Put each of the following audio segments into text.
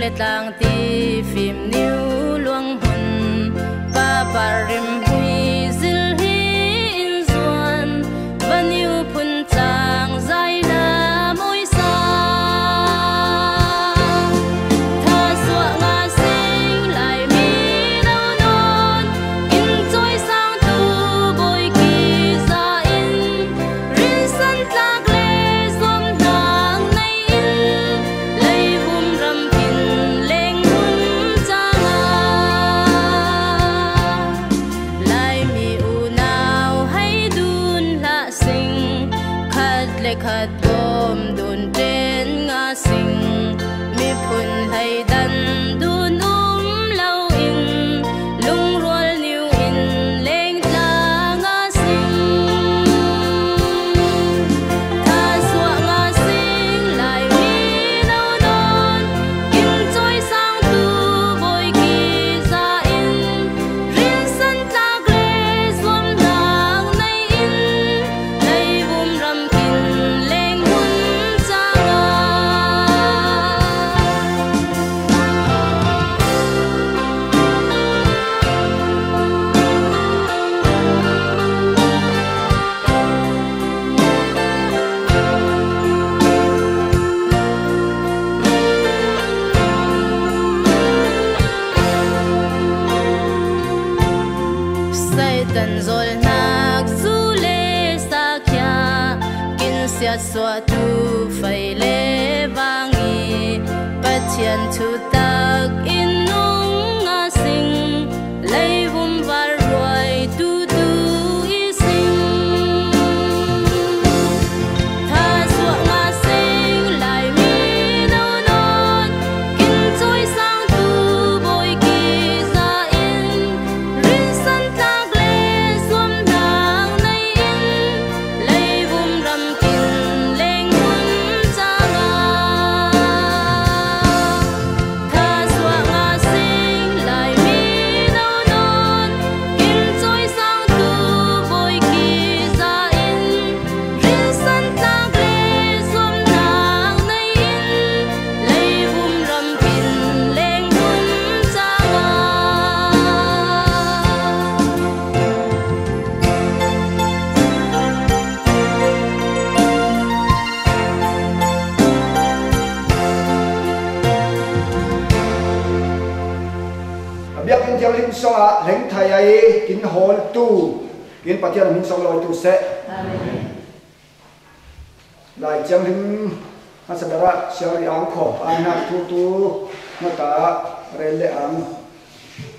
le tang ti phim niu luang hun pa parim hui zil hi in zuan vaniu phun chang zai na moi sa tha suwa nga sing lai mi nau non in choi sang tu boi ki za in rin san tlak le som nang nei in lei vum ram kin leng hun changa lai mi u nau hai dun la sing khat le khat bom dun ten nga sing mi phun hai dan dun lau in lung rual niu in leng tla nga sing tha suwa nga sing lai mi nau non in choi sang tu boi ki za in rin san tlak le som nang nei in lei vum ram kin leng hun changa Satan zol nak zule sakya kin sia swa tu fai le wangi pathian thu tak in nung nga sing lei vum var roi tu tu i sing tha suwa nga sing lai mi nau non kin choi sang tu boi ki za in rin san tlak le som nang nei in lei vum ram kin leng hun changa tha suwa nga sing lai mi nau non kin choi sang tu boi ki za in rin san tlak le som nang nei in lei vum ram kin leng hun changa biak in tiang lim so a leng thai ai kin hol tu kin pathian min song loi tu se lai tiang lim hasadara siari ang kho ana tu tu na ta rele ang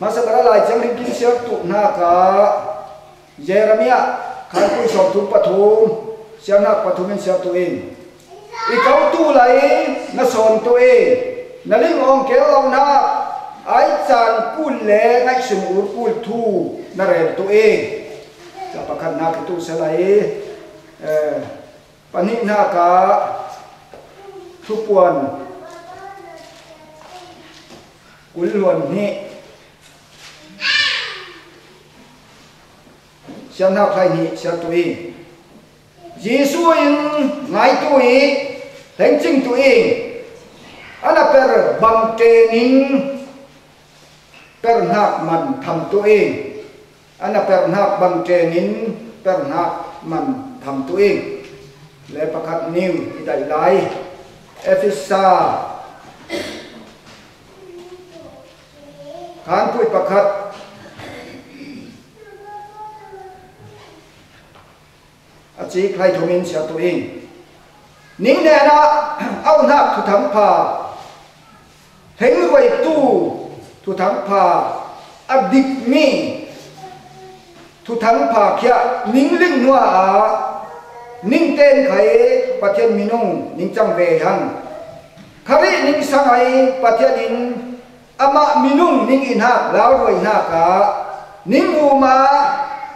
masadara lai tiang lim kin siar tu na ka Jeremia khan ku so tu pathum siar na pathum in siar tu in I kau tu lai na son tu e na ling ong kel long na ai chan kul le ngai sum ur kul thu na rel tu e cha pakhan na tu se lai pani na ka thu puan kul luan ni sian na khai ni sia tu e Giêsu in ngai tu e theng ching tu e ana per bang te ning per nak man tham tu e ana per nak bang te nin per nak man tham tu e le pakhat niu I dai lai Ephesa khan pui pakhat achi khai thomin sia tu e ning ne na au nak thu tham pha theng roi tu thu tham pha adik mi thu tham pha kya ning ling nuwa a ning ten khai pathian minung ning chang ve hang khari ning sangai pathian in ama minung ning in ha lao roi na ka ning uma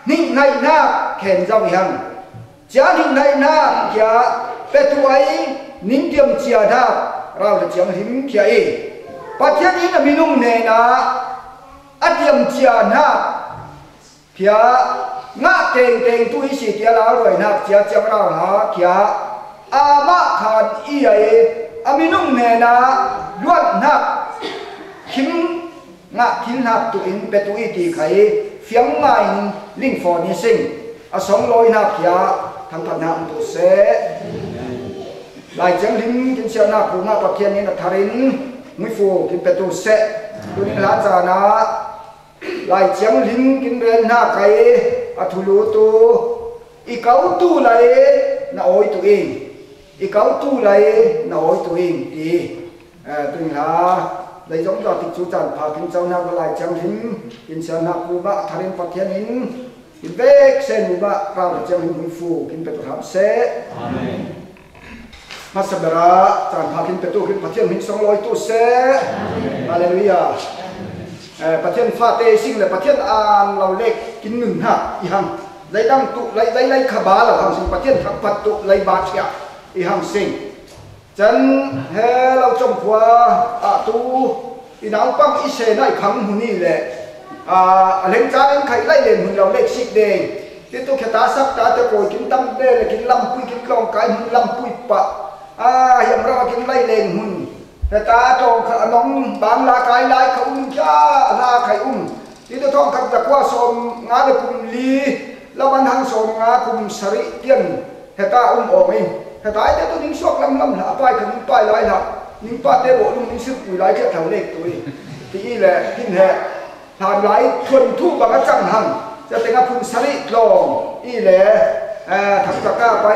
ning nai na khen jaw hang cha ning nai na kya petuai ning tiam chia na rao le chiang him kya e pathian in minung ne na atiam chia na kya nga teng teng tu hi si kya la roi na chia chiang ra ha kya ama khan I ai aminung ne na luat na kim ngã thiên hạt tụ in bê tụ ti khai phiếm mai linh phò ni sinh à sống lối nạp kia thằng thần hạm tụ sẽ lại chẳng linh kinh siêu nạp cũng ngã bạc thiên nên là tharin mũi phù kinh bê tụ sẽ tụ in lá trà na lại chẳng linh kinh bên na cái à thu lúa tu i cấu tu lại na oi tu in i cấu tu lại na oi tu in đi tụi là lấy giống cho tịch chú trần phá kinh châu na lại chẳng linh kinh siêu nạp cũng ngã tharin bạc thiên in kinh bê sen cũng ngã ra được chẳng linh mũi phù kinh bê tụ hạm sẽ mà sắp ra chẳng phá kinh bê tụ kinh bạc thiên mình sống lối tu sẽ Hallelujahประเทศฟาเตซิงเลยประเทศเราเล็กกินหนึ่งฮะอีหังเลยตั้งตุเลยขบาเราทำสิ่งประเทศทักปัตตุเลยบาดเจ็บอีหังสิ่งจันเฮเราจมขวาตูอีน้องปังอีเสได้คำหุ่นนี่แหละเล่นจ้าเล่นไข่ไล่เล่นหุ่นเราเล็กสิกเดงที่ตัวแค่ตาซักตาจะโกยกินตั้มเด้เลยกินลำปุยกินกลองไก่หุ่นลำปุยปะยังเรากินไล่เล่นหุ่นแต่ตาจงน้องบางลากายลายเขาจ้าลาไข่ที่ตัวท้องคำจากว่าสมงาในกลุ่มลีแล้วมันหังสมงากลุ่มสริเตียนแต่ตาออกเองแต่ตาแต่ตัวนิ่งชอกลำหาป้ายกับนิ่งป้ายลายหลักนิ่งป้ายเตะโบลุ่มนิ่งซึกปุ๋ยลายแค่แถวเล็กตัวที่แหละที่แห่ทานลายชวนทุบบางจังหันจะเป็นกับพุ่งสริลองอีแหละทำตะก้าไป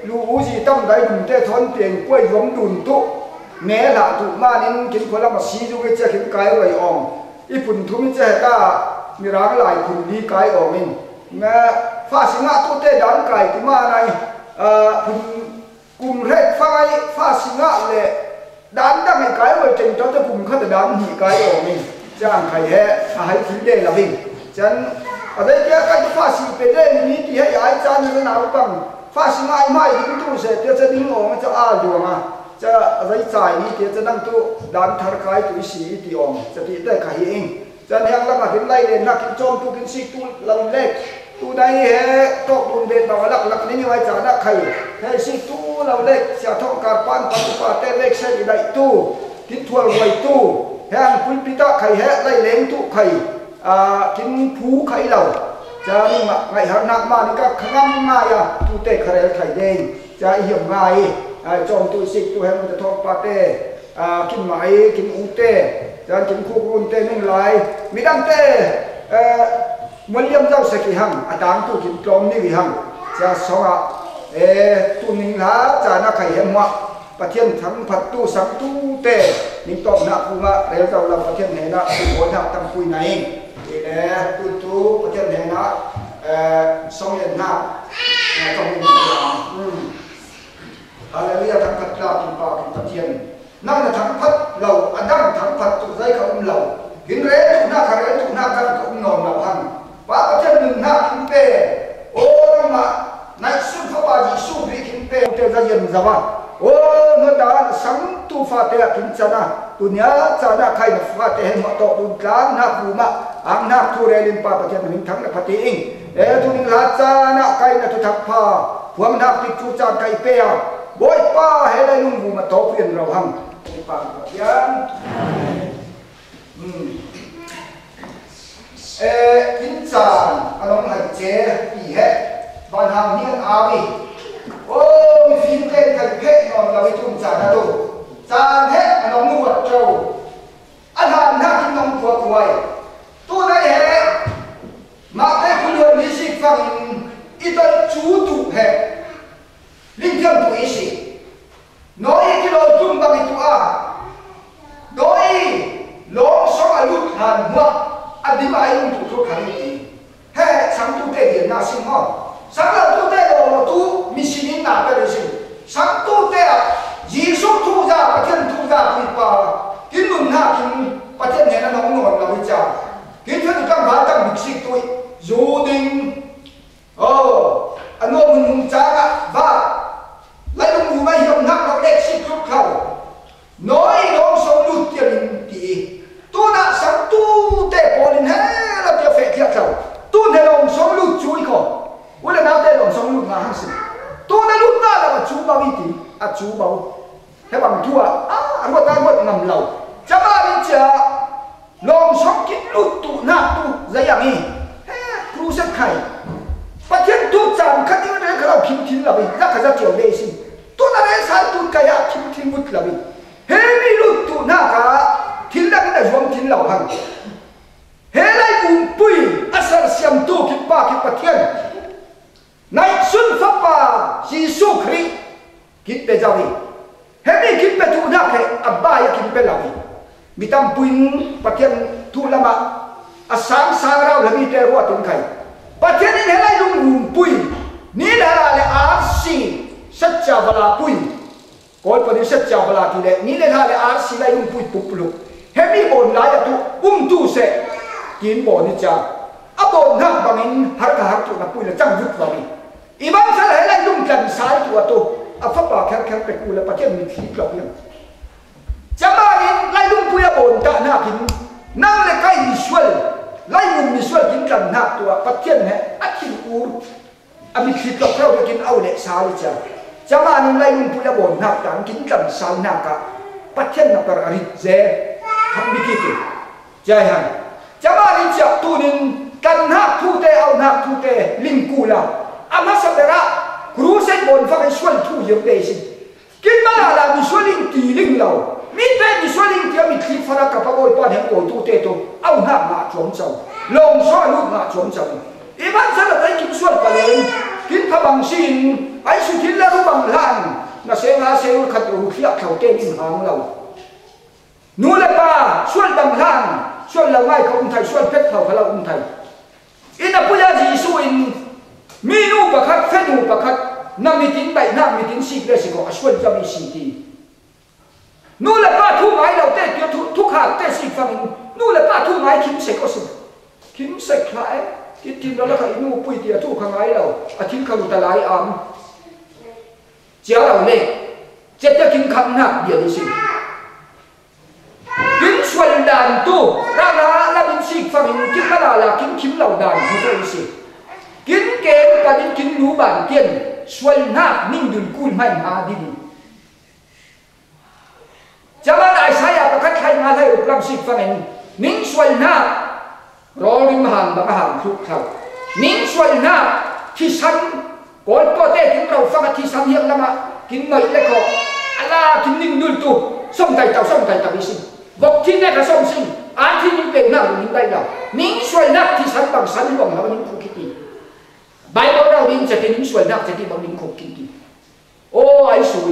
ลูอูจีต้องได้ดุนเตะทอนเปลี่ยนกล้วยหลงดุนทุแม่ละถูกมานินกินคนละมาซีดูจะกินไก่ไรอ่องญี่ปุ่นทุ่มจะก้ามีร้านหลายคุณดีไก่อ่องเองแม่ฟ้าสิงห์ตัวเตะดันไก่ที่มาในคุณกลุ่มเล็กไฟฟ้าสิงห์เลยดันดังไก่ไว้จนจนจะกลุ่มเขาจะดันหีไก่อ่องเองจ้างไข่แห่ให้ทิ้งเดละวิ่งฉันอะไรเจ้าไก่ฟ้าสิเป็นเรื่องนี้ที่ให้ย้ายจานจะหนาวปังฟ้าสิงห์ไม่ยิงตู้เสร็จจะดิ้งอ่องมันจะอ้าดวงจะอะไรจ่ายนี้เดี๋ยวจะนั่งตู้ดันทาร์คายตุยสีตีอมจะตีได้ขายเองจะแหงแล้วมากินไล่เล่นนักกินจอมตู้กินซีตู้ลำเล็กตู้ใดแห่ตกดุนเด่นมาหลักนี่ไว้จ่านักไข่แห่ซีตู้ลำเล็กเสียท้องการปั้นปั้นปาเต้เล็กเส้นได้ตู้กินทั่วรวยตู้แห่งคุณพิตาไข่แห่ไล่เล้งตู้ไข่กินผูไข่เหล่าจะนี่มาไงหักหนักมานี่ก็ขงั้นง่ายตู้เตะไข่ไข่แดงจะเหี่ยมง่ายจอมตุสิกตัวแห่งมันจะทอกปาเต้กินไหมกินอูเต้จะกินคู่กุนเต้นึ่งลายมีดังเต้มันเลี้ยงเจ้าสกิหังอาจารย์ตัวกินกลอมนี่วิหังจะสองตัวหนึ่งหาจะนักไข่เห็นว่าประเทศทั้งผัดตู้สังตู้เต้นิ่งตอบนักกูมาเดี๋ยวเราเราประเทศไหนนะตัวหัวทับตั้งคุยไหนนี่แหละตู้ประเทศไหนนะสองเดือนหน้าต้องมีอะไรเรียกทั้งพัดลากินปลากินตะเทียนนั่นน่ะทั้งพัดเหล่าอันดั้งทั้งพัดตุใจเขาเหล่ากินเรถูกหน้าคาเรถูกหน้ากันเขานอนเหล่าหันป้าประเทศหนึ่งหน้ากินเป้โอ้นั่นมาในสุดเขาว่ายิสูบกินเป้เตจะเย็นจะว่าโอ้เมื่อดานสังตูฟาเตะกินจานะตุเนียจานะใครนักฟาเตะมาต่อดุนกลางนักบูมาอังนักทูเรลินป้าประเทศหนึ่งทั้งนักพัดเองตุนิลาจานะใครนักทุทักพาพวกนักติดจูจานไก่เป้บอยป้าเฮลัยนุ่งบูมาต่อเพียนเราหังปากยังกินจานอารมณ์หันเจปีเหะบ้านทางนี้อาวีโอ้มีฟิล์มเล่นกันเพะนอนเราไปทุ่งจานนะดูจานเหะอารมณ์นวดเจ้าอาหารน่ากินนมผัวกวยตัวไหนเหะมาได้คุณเรียนวิสิฟังอีตอนจูตุเหะลิงเทียมตัวสิน้อยกิโลจุ่มบางตัวน้อยลงสองอายุหันหัวอดีมาอายุถูกทุกขันทีเฮ้สังตุเตเดียนนาสิงห์สังตุเตโลตุมิสินินาเตลิสิสังตุเตยิสุทุจาประเทศทุจาปีปากินนุ่นหน้ากินประเทศเนี่ยน้องนวลเราวิจารกินเท่านี้ก็มาตั้งมิกซิกตัวโยดิงอันนู้นมึงจ้าบ้าไล่ลงมือไม่ยอมนักเราเด็กสิทุกเขาน้อยลงสมดุลเตียนตีตัวน่ะสังตู้เตะบอลเฮ้เราจะเฟะเทียบเขาตัวเนี่ยลงสมดุลช่วยเขาวันนั้นเราเตะลงสมดุลมาหังสิตัวนั้นลุกมาแล้วจูบาวิตีจูบาให้บางทั่วอันว่าได้หมดนำเราจะมาดิจ้า องช็อกกินลุตุหน้าตุจะอย่างนี้ครูสักใครประเทศทุกจานคันนี้เรื่องเราคิมทิ้งเราไปนักขจัดเจียวเดชิตัวนั้นสายตุนกายคิมทิ้งมุดเราไปเฮ้ไม่ลุตุหน้ากาทิ้งแล้วก็ได้รวมทิ้งเราหันเฮ้ไรปุยอาศัยเสียมตู้คิดป้าคิดประเทศในสุนทรภายิสุคริคิดเป็นเจ้าวิเฮ้ไม่คิดเป็นทุนนักเหอับบายคิดเป็นเรามีตามปุยประเทศทุลมาอาสามสามเราเลยมีแต่รัวตุนไข่ประเทศนี้เฮ้ไรลุงปุยนี่แหละเลยอาซีสัจจาวลาปุยก่อนประเดี๋ยวสัจจาวลาที่เลยนี่แหละเลยอาซีเลยลุงปุยปุบลุกเฮ้ไม่บ่นหลายตัวตู้เสกินบ่อนี่จ้าอับบนนักบางอินหักหักตัวนักปุยเลยจังยุบเราอีบางสันเห็นอะไรลุ่มกันสายตัวตัวอับฟ้าปากแข็งไปกูเลยประเทศมีทีกลับยังจะมาอินไล่ลุ่มปุยบนตาหน้ากินนั่งเลยใกล้มิชวลไล่มุมมิชวลกินกันหน้าตัวประเทศเนี่ยอัดกินอูอันมีทีกลับเราไปกินเอาเด็กสายจ้าจะมาอินไล่ลุ่มปุยบนหน้าต่างกินกันสายหน้ากะประเทศนักการริเจทำมิกิติใจหันจะมาอินจับตัวนึงกันหน้าทูเตเอาหน้าทูเตลิงกูละอามาสัตระครูเซนบนฟังให้ช่วยทูเยอะเดชิกินมาลามีช่วยลิงตีลิงเรามีแต่มีช่วยลิงที่มีคลิปฟาระกับพระโอยป้อนแห่งโอยทูเตโตเอาหน้ามาจวมเจ้าลงช่วยลูกมาจวมเจ้าอีบ้านสัตระไปกินช่วยปะเลงกินพระบังชินไอ้สุทินแล้วรู้บังลังน่าเสียงาเสียงขัดรูเขียเขาเต้นหางเรานู่นเลยป้าช่วยบังลังช่วยเราง่ายเขาอุ้มไทยช่วยเพชรเขาเราอุ้มไทยอินทพุยาจีสุอินมีนูประคัดเฟนูประคัดน้ำมีตินใบน้ำมีตินสีเกลือสิก็ช่วยจะมีสีดีนู่นแหละป้าทุ่งไม้เราเตะเดียวทุกขาเตะสีฟังนู่นแหละป้าทุ่งไม้คิมเสกก็สิคิมเสกคล้ายคิดทีเราแล้วก็อินูปุยเดียทุกข้างไม้เราอาทิตย์เขาตะไลอามเจ้าเราเล่เจ็ดจะกินคำหนักเดียวดิสิกินช่วยด่านตู้ร่างละบินสีฟังกินขนาดละกินคิมเราด่านเขาจะดิสิกินเกมกันกินรู้บ้านเตียนช่วยนักนิ่งดุลกุลไม่หาดีจะมาได้ใช้อาประคัดใครมาได้อุปรังสิฟังนิ่งช่วยนักรอริมหางบางหางทุกคราวนิ่งช่วยนักที่ฉันก่อนตัวเต้กินเราฟังที่ฉันเฮียงละมากินหน่อยเลยก็อะไรกินนิ่งดุลตุส่งใจเต่าส่งใจตะวิสิบอกที่นี่กระส่งสิอันที่นิ่งเป็นนักนิ่งได้แล้วนิ่งช่วยนักที่ฉันบางฉันหลวงแล้วนิ่งคุกคิดใบเราดินจะกินสวยนักจะกินบางดินคงกินโอ้ไอ้สวย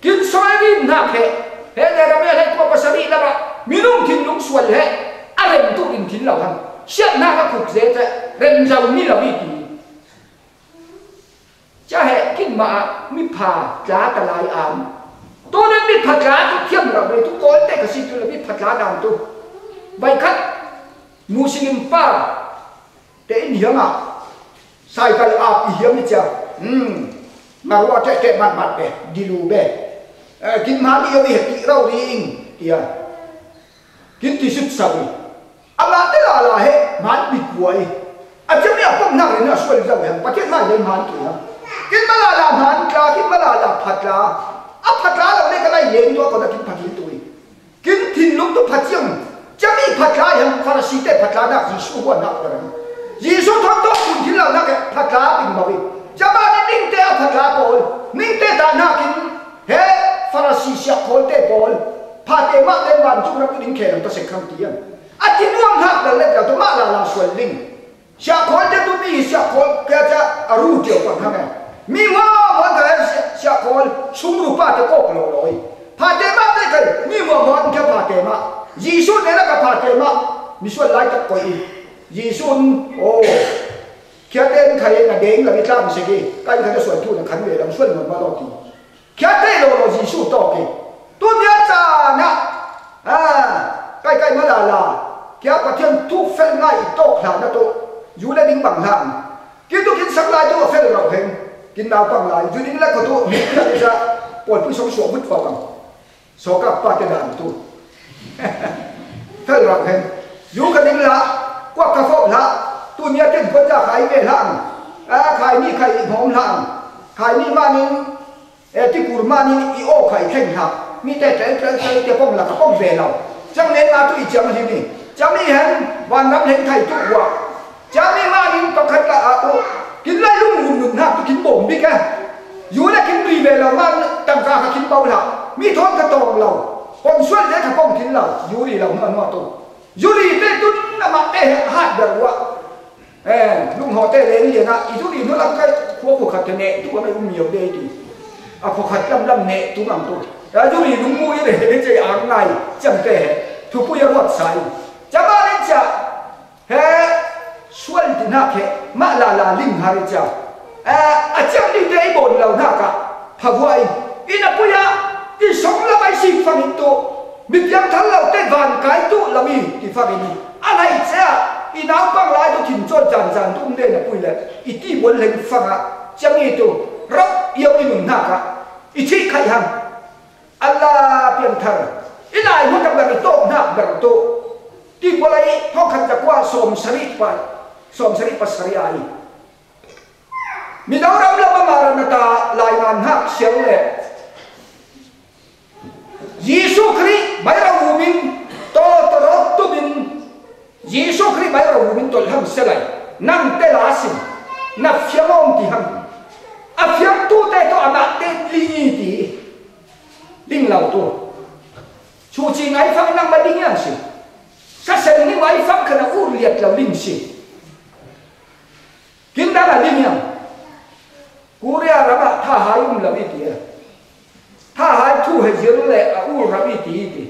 กินสวยดินนักเหรอเฮ้ยแต่เราไม่ให้ตัวภาษาดีแล้วมีนุ่งกินนุ่งสวยเหรออะไรมันตุกินกินเราทำเชื่อหน้าก็ขุดเสียจะเรื่องเรามีเราไม่ดีจะเหกินมามีผ่าจ้าตะลายอ่านตัวนั้นมีผัดจ้าทุกเที่ยงเราเลยทุกคนแต่กระสิตัวเรามีผัดจ้าดำตัวใบคัดมูสิงิมป้าแต่อินเดียมาใส่กันอาบอีเหี้ยมิจ้ามาว่าเจ๊ๆมันเบดิลูเบกินมาดีเอาไปเห็ดเราดีอิงเดียกินที่สุดสับอะไรแต่ละเหตุมันบิดไว้อาจจะไม่เอาพวกนักเลยนะช่วยเราเห็นประเทศไหนเลยมันตัวกินมาละมันกลากินมาละผัดลาผัดลาเราเนี่ยก็ได้เลี้ยงตัวก็ได้กินผัดลิ้นตัวกินทิ้งลุกตัวผัดเจียงจะมีผัดลาอย่างฟาราซีเต้ผัดลาหนักยิสูหัวหนักเลยยิสูทำตัวคุณที่เรานักผัดลาเป็นมาวิจะมาเนี่ยนิ่งเตะผัดลาโกลนิ่งเตะตาหน้ากินเฮ้ฟาราซีเสียโกลเตะโกลพาเตะมาเตะวันจุกนักดิ้งแข่งตัวเสกคำเตียนอาทิตย์ว่างหักแต่เล็กแต่ตัวมาลาสวยลิงเสียโกลเตะตัวนี้เสียโกลแกจะรู้เกี่ยวกับทำไงมีว่าวันแต่เสียโกลชุ่มรูปาเตะโกกลอยพาเตะมาได้กันมีว่าวันแค่พาเตะมายิสูเนี่ยแล้วก็พาเตะมามีส่วนไล่ตะโกยยิสูโอ้แค่เต้นใครน่ะเด้งแล้วมีกล้ามสิกี้ใกล้ใครจะส่วนทุ่นขันเวลาส่วนเหมือนมาลอกีแค่เต้นเรายิสูต่อกี้ตัวเนี้ยจ้านะใกล้ๆมาลาแค่ประเทศทุกเฟลง่ายโตขนาดนั้นตัวอยู่ในดิ้งบังหางกินตัวกินสักลายตัวเฟลเราเห็นกินดาวบังลายอยู่ดิ้งแล้วก็ตัวมีแค่จะปวดผู้สมสวมุดฟองสกับปาเตดานตัวเฟลเราเห็นอยู่กันดิ้งละกว่ากระฟอบละตัวเนี้ยเก่งคนจะขายเวล่างขายนี่ขายหอมล่างขายนี่มานี่ที่กูมานี่อีโอขายแข่งหักมีแต่ป้องหลักป้องเวลาจังเน้นมาตัวอีเจียงที่นี่ cha mi hen van ram hen thai tu wa cha mi ma nin pakhat la a o kin lai lung lung nun ha tu kin bom bi ka yu la kin ri ve la man tam ka kin bau la mi thon ka tong lo kon suan le ka pom kin la yu ri la no tu yu ri te tun na ma te ha da wa lung ho te le ni na i tu ri no la ka khu ko khat ne tu ma um yo de ti a ko khat lam ne tu ngam tu da yu ri lung mu ye le che ang ngai cham te thu pu ya wat sai cha ba le cha he suan ti na ke ma la ling ha ri cha a cham ni de bon lo na ka pha voi ina pu ya i song la bai si phang to mi piang thal lo te van kai tu la mi ti phang ni a lai cha i nau pang lai tu thin chon jan tum de na pui le i ti bon leng phang a cham ni tu rap yo ni nun na ka i thi khai hang Allah pian thar i lai mo kam ga to na ga to ti bo lai tho khan ja kwa som sari pa sari ai mi dau ram la ma ra na ta lai man hak siang le Giêsu Christ bay ra vô minh to rót tu minh Giêsu Christ bay ra vô minh tol ham se lai nam te la sim na phiang om ti ham a phiang tu te to ana te li ti ding lao tu chu chi ngai phang nam ba ding yang si sa sen ni wai phang kana u liat lao ling si kin da la ling yang kuria rama tha hayum la bi tiถ้าหายทูให้เยอะเลยอูรามิตีดี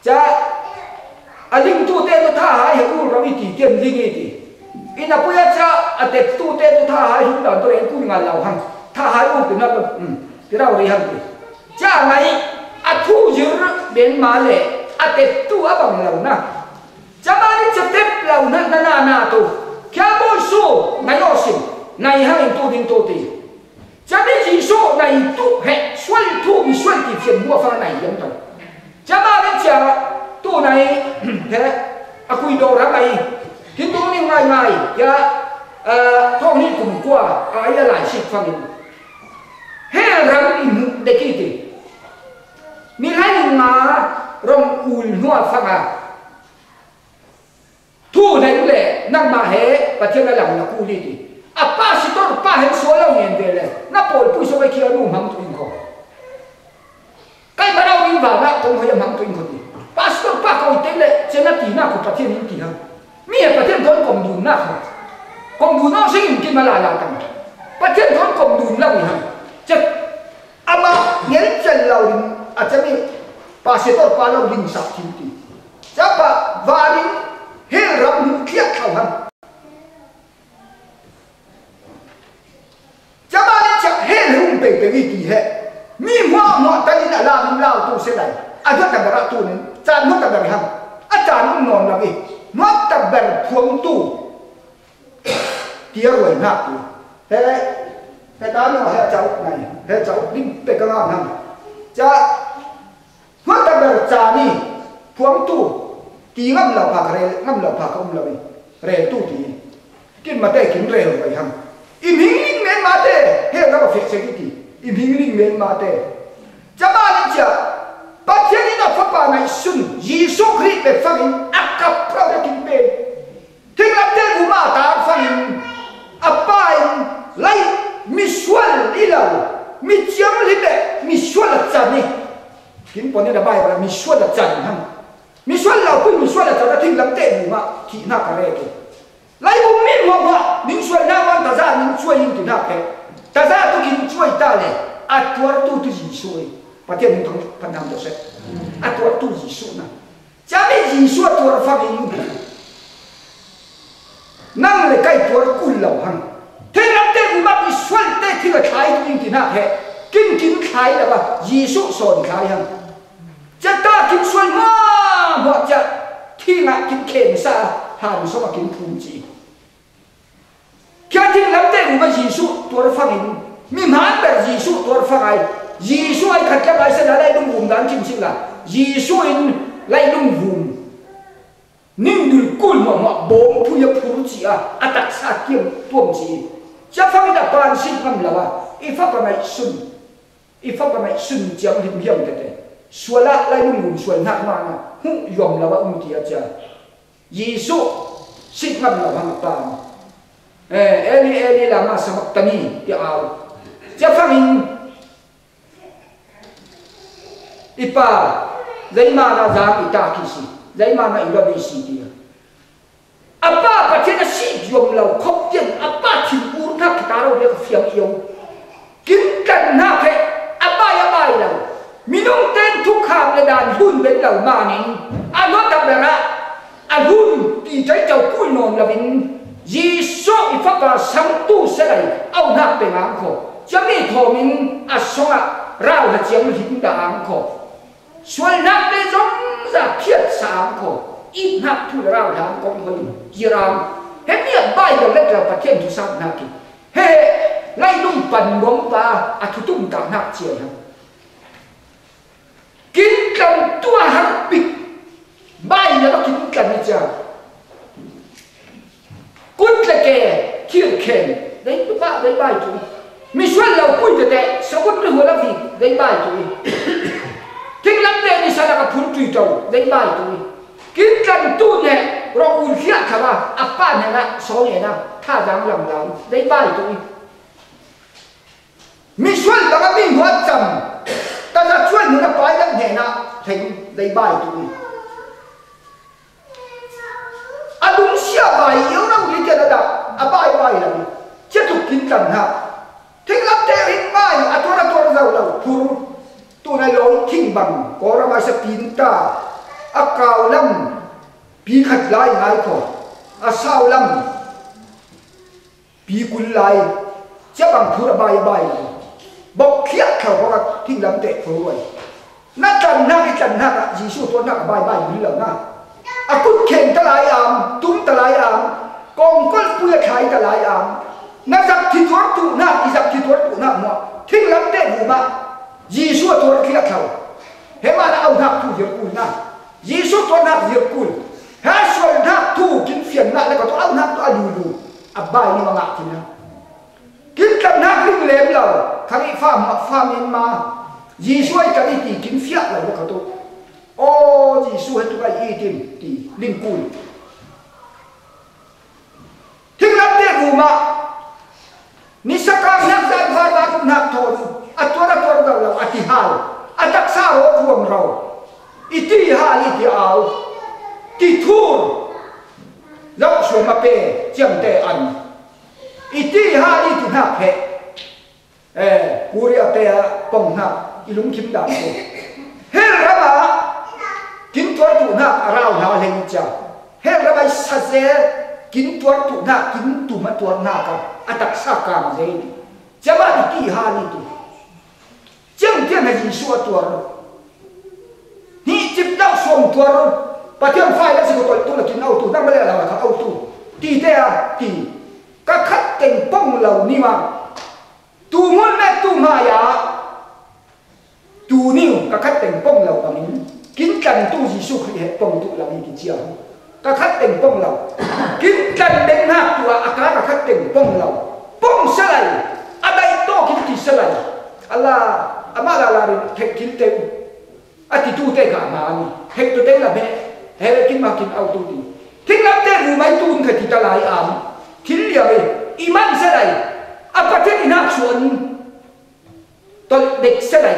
จะลิงตู้เต้นถ้าหายอูรามิตีเกี่ยมลิงดีอินาปุยจะเด็กตู้เต้นถ้าหายหุ่นดาวตัวเองกู้งานเราหังถ้าหายอูเป็นนักที่เราเรียนดีจะไงทูเยอะเดินมาเลยเด็กตู้บังเรานะจะมาดิจะเด็กเรานะนาตัวแค่บอลสู้นายโอสินายห้างตู้ดินตู้ตีจะไม่ยิงสู้ในตู้เหตุส่วนตู้มีส่วนที่เพียงบัวฟ้าในยังไงจะมาเป็นเจ้าตู้ในเหตุคุยโดนอะไรที่ตู้นี้ง่ายๆอย่าท้องนี้กลุ่มกว่าอะไรหลายสิบฟังให้เราเด็กที่มีให้มาลงอุ่นหัวฟังตู้ในนั่นแหละนั่งมาเหตุประเทศหลังนักกู้ดีป้าสิตัวป้าเห็นสวยแล้วเงินเดือนเลยน้าปวดปุ้ยสบายเคียวนุ่มหังตุนเขาใกล้มาเราวิ่งบ่าวนะคงพยายามหังตุนคนนี้ป้าสิตัวป้าเขาอีกเต็มเลยเจ้าหน้าที่หน้าของประเทศนี้กี่ครั้งมีประเทศท้องกองดูหน้าเขากองดูน้องสิ่งกินมาหลายกันประเทศท้องกองดูแล้วอีกครั้งจะอามาเงินเจนเราอาจจะมีป้าสิตัวป้าเราลิงสับทิ้งทีจะป้าวารินเฮรับมุขเคียเขาหังจะมาเนี่ยจะเห็นหุ่นเป็นวิธีเหตุมีหัวตาลินอะไรมันเล่าตู้เสียไหนอาจารย์ตับระตู้นึงจานนุตับระหังอาจารย์นอนละวินุตับระพวงตู้เที่ยวรวยนักอยู่แต่ตอนนี้เหตุเจ้าไหนเหตุเจ้าดิ้นไปกลางหังจะนุตับระจานี่พวงตู้ตีงั้มเราพาเรงั้มเราพาเขาละวิเรตู้ตีกินมาได้กินเร็วไปหังอิมหิงลิงเมนมาเต้เฮ้ยเราก็เฟกเซกิตีอิมหิงลิงเมนมาเต้จะมาเนี่ยจะปัจจัยนี้เราฟังไปในสุนยิสุคริสต์เป็นฟังอินอักกับเราจะกินเป็นที่เราเต้กูมาตาฟังอินอัปไปไล่มิสวลอีเรามิเจียมลิเดมิสวลจันนี่กินปนเนี่ยได้ไปมิสวลจันฮังมิสวลเราคุยมิสวลจันที่เราเต้กูมาที่หน้ากระเรกไล่บุ้มมิ่งว่านิ่งช่วยน้าวันตาซานิ่งช่วยยิ่งถึงหน้าแกตาซาตุกินช่วยตาเลยอัตวัตถุที่ยิ่งช่วยประเทศนี้ต้องพัฒนาตัวเสร็จอัตวัตถุยิ่งช่วยนะจะไม่ยิ่งช่วยตัวฟังยิ่งนั่งเลยใกล้ตัวกุลเหล่าหังเท่านั้นเด็กมันมีช่วยเด็กที่เราขายตัวยิ่งถึงหน้าแกกินขายแล้วว่ายิ่งช่วยสอนขายหังจะตากินช่วยมากว่าจะที่งะกินเข็มซาหาสมากินภูมิจีแค่ที่ลำเต้มันยิสุตัวฟังอินมีหมันแบบยิสุตัวฟังไอยิสุไอขัดกับไอเสนาไล่ลุงหุ่มดันจริงๆล่ะยิสุอินไล่ลุงหุ่มนิ่งดูกุลมาบ่มผู้ยพูดจีอัตักสักเกี่ยวตัวจีจะฟังอินปานสิมันละวะอีฟังไปไม่สุนจังหิมเหี้ยมเด็ดๆส่วนละไล่ลุงหุ่มส่วนนักมานะหุ่ยอมละวะอุ้มที่อาจารย์ Giêsu sit ngam lo hang pa Eli Eli lama sabaqtani ti aw cha phangin ipa zaima na za ita kisi zaima na ila bi si dia apa patena si jom lo khop tian apa thim ur na kitaro le ka fiam yêu kin kan na ke apa ya bai lo minung ten thuk kham le dan hun ben lo ma ning anot ta bera alun ti chai chau kui non la bin Giêsu ifaka sang tu se lai au na pe ngang kho chami thomin asonga rao la chiang hin da ang kho sual na pe zong za phiat sang kho ít nạp thu rao làm con người kia ram hết miệng bay đầu lên là phát hiện thu sang nạp kì he lai lung phần bóng và thu tung cả nạp chia hả kín cầm tua hăng bịch bay là nó kín cầm như chả cút là kè thiên kèn đấy các bạn đấy bay tụi mình xuân lâu cùi từ tệ sao cút được là gì đấy bay tụi thích lắm đây đi sao là cái phun tùy trầu đấy bay tụi kín cần tu nhẹ rồi uốn khiết thà mà apa nhẹ nè số nhẹ nè tha dáng lòng lòng đấy bài tụi mi xuân là cái mình hóa trầm ta ra xuân nó bài lắm nhẹ nè thành đấy bài tụi đúng xia bài yếu đâu đi kia đó bài bài là chết tục kín cần ha thích lắm thế hình bài tôi giàu đầu phun tôi này lối thinh bằng có ra bài sẽ kín ta cao lắm bị khát lại ngay thôi sao lắm bị cuốn lại chắc bằng thứ là bài bọc khiết khẩu có cái thinh lắm tệ phối rồi nó trần ha Giêsu tôi nặng bài như là na cút khen ta lại tung ta lại con có bùi khai ta lại nó giặc thì thoát tụ na thì giặc thì thoát tụ na mà thinh lắm tệ vụ mà Giêsu tôi khiết khẩu thế mà nó ông học thủ hiệp cùi na Giêsu tôi nạp diệt cùi, hết rồi nạp thu kín phiền lại là có tôi nạp tôi lù, bài như mà ngạc thì nào, kín cần nạp linh lem rồi, khang y phàm in mà, Giêsu ấy cái gì kín phiền lại là có tôi, Giêsu hết tôi cái gì thì linh cùi, thích lắm đấy vụ mà, nisakang nạp ra phàm là cũng nạp thôi, tôi đâu là thì hal, đặc sao ở vùng rồi. Iti hali ti ao ti thur lau sui ma pe chiang te an iti hali ti na phe puri ate pong na ilung kim da ko her rama kin tuar tu na rao na leng cha her rama sa se kin tuar tu na kin tu ma tuar na ka atak sa ka ze chama iti hali tu chiang te na ji su tuar ni chip đau xuồng tuar và thiên phai đã sử dụng tu là kín auto đang bây giờ là thằng auto thì thế thì các khách tình bông lầu ni mà tu muốn mẹ tu mà ya tu niu các khách tình bông lầu của mình kín cần tu gì su khi hết bông tu là mình kín chiều các khách tình bông lầu kín cần đến hạt tu các khách tình bông lầu bông sẽ lại ở đây to kín thì sẽ lại Allah ama là thạch kín tên thì tu tê cả mà anh hết tu tê là mẹ hết kín mà kín ao tu đi thích lắm tê vụ máy tu cái thì ta lại kín liền iman sẽ lại apa thế thì nạp xuống tôi địch sẽ lại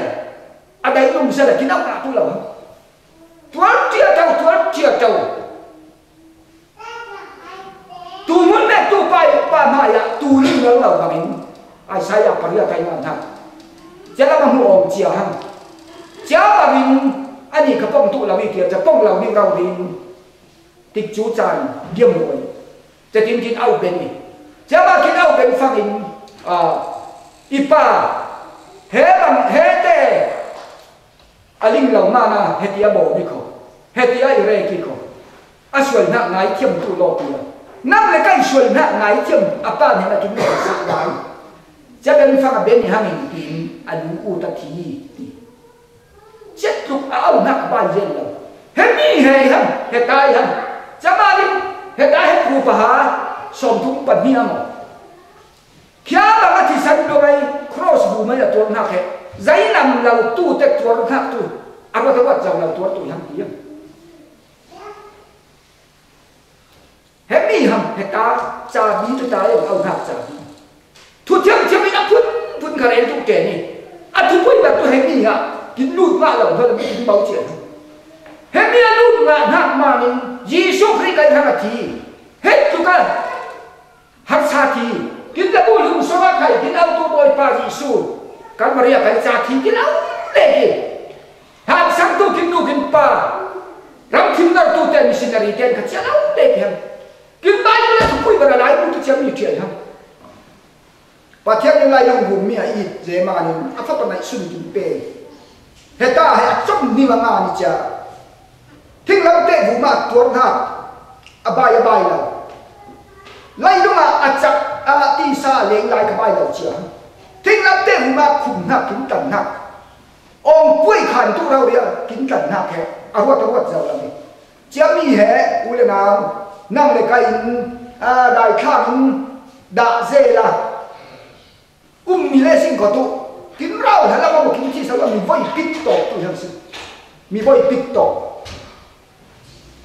ở đây đúng sẽ là kín áo nạp tu là tuốt chia trâu tu muốn mẹ tu phải ba mai à tu linh lớn đầu mà mình ai sai à phải là thay ngàn thằng chỉ là bằng hồ chia hăng chả mà mình anh ấy cái bông tụ là vì kiaจะbôngเรานี่เราดิติดจูใจเยี่ยมเลยจะกินกินเอาเป็นนี่จะมากินเอาเป็นฟังอินอีป้าเฮ้บังเฮ้เต้อลิงเรามานะเฮติอาโบนี่เขาเฮติอาอิเรกิเขาอาส่วนหน้าไงเทียมตุโลเปียนั่งเลยใกล้ส่วนหน้าไงเทียมอาป้าเนี่ยมากินไม่สักได้จะเป็นฟังเบนนี่ห้างอินกินอันอูตะทีchết lục áo nặng bài dân là hết mi hề hâm hết tai hâm chả ba đi hết tai hết phù phá sòng thúng bẩn hiam kia là cái thị sản đồ này cross bù mấy là tuột nặng hết giấy nằm là tu tết tuột nặng tu à có thể bắt đầu là tuột tu hâm tiếng เหตุการณ์จ่าบีตัวตายเอาหนักจ่าบีทุกเที่ยงเที่ยงไม่นับพุ่นขนาดทุกแก่นี่อันทุกพุ่นแบบตัวเฮมี่อ่ะกินลูดมาแล้วเพื่อนไม่กินเบาเจียนเฮมี่ลูดมาหนักมานี่ยีสุคริสต์กันทั้งทีเฮ็ดทุกกันหักชาทีกินตะบูลุงสวัสดิ์ใครกินเอาตัวบอยปายีสุกันมาเรียกกันชาทีกินเอาเด็กหากสังตัวกินนูกินปลารำทิ้งนั่งตัวเต็มมิชนารีเต็มขัดเจ้าเด็กยังกินได้ก็เลยทุกคนบรรลัยมุตุเจ้ามีเทียนครับประเทศยังไงยังหุ่มมีอะไรเจมานี่อาฟัตนายสุนกินเปย์เหตุการณ์ให้จบนี่มางานนี่จ้าทิ้งลำเตะหุ่มมาตัวหน้าอบายแล้วไล่ลงมาอาจับตีซาเลี้ยงไล่กับใบเราเจ้าทิ้งลำเตะหุ่มมาขุ่มหนักกินกันหนักองป่วยขันทุเราเรียกินกันหนักแค่อารวาตรวจเจ้าเราเนี่ยจะมีแห่อุลนาวนั่งเลยกันได้ข้างด่าเซล่ะมีเลสิงก็ตุกินเราแล้วเราบอกกินที่สาวมีไว้ปิดต่อตัวยังสิมีไว้ปิดต่อ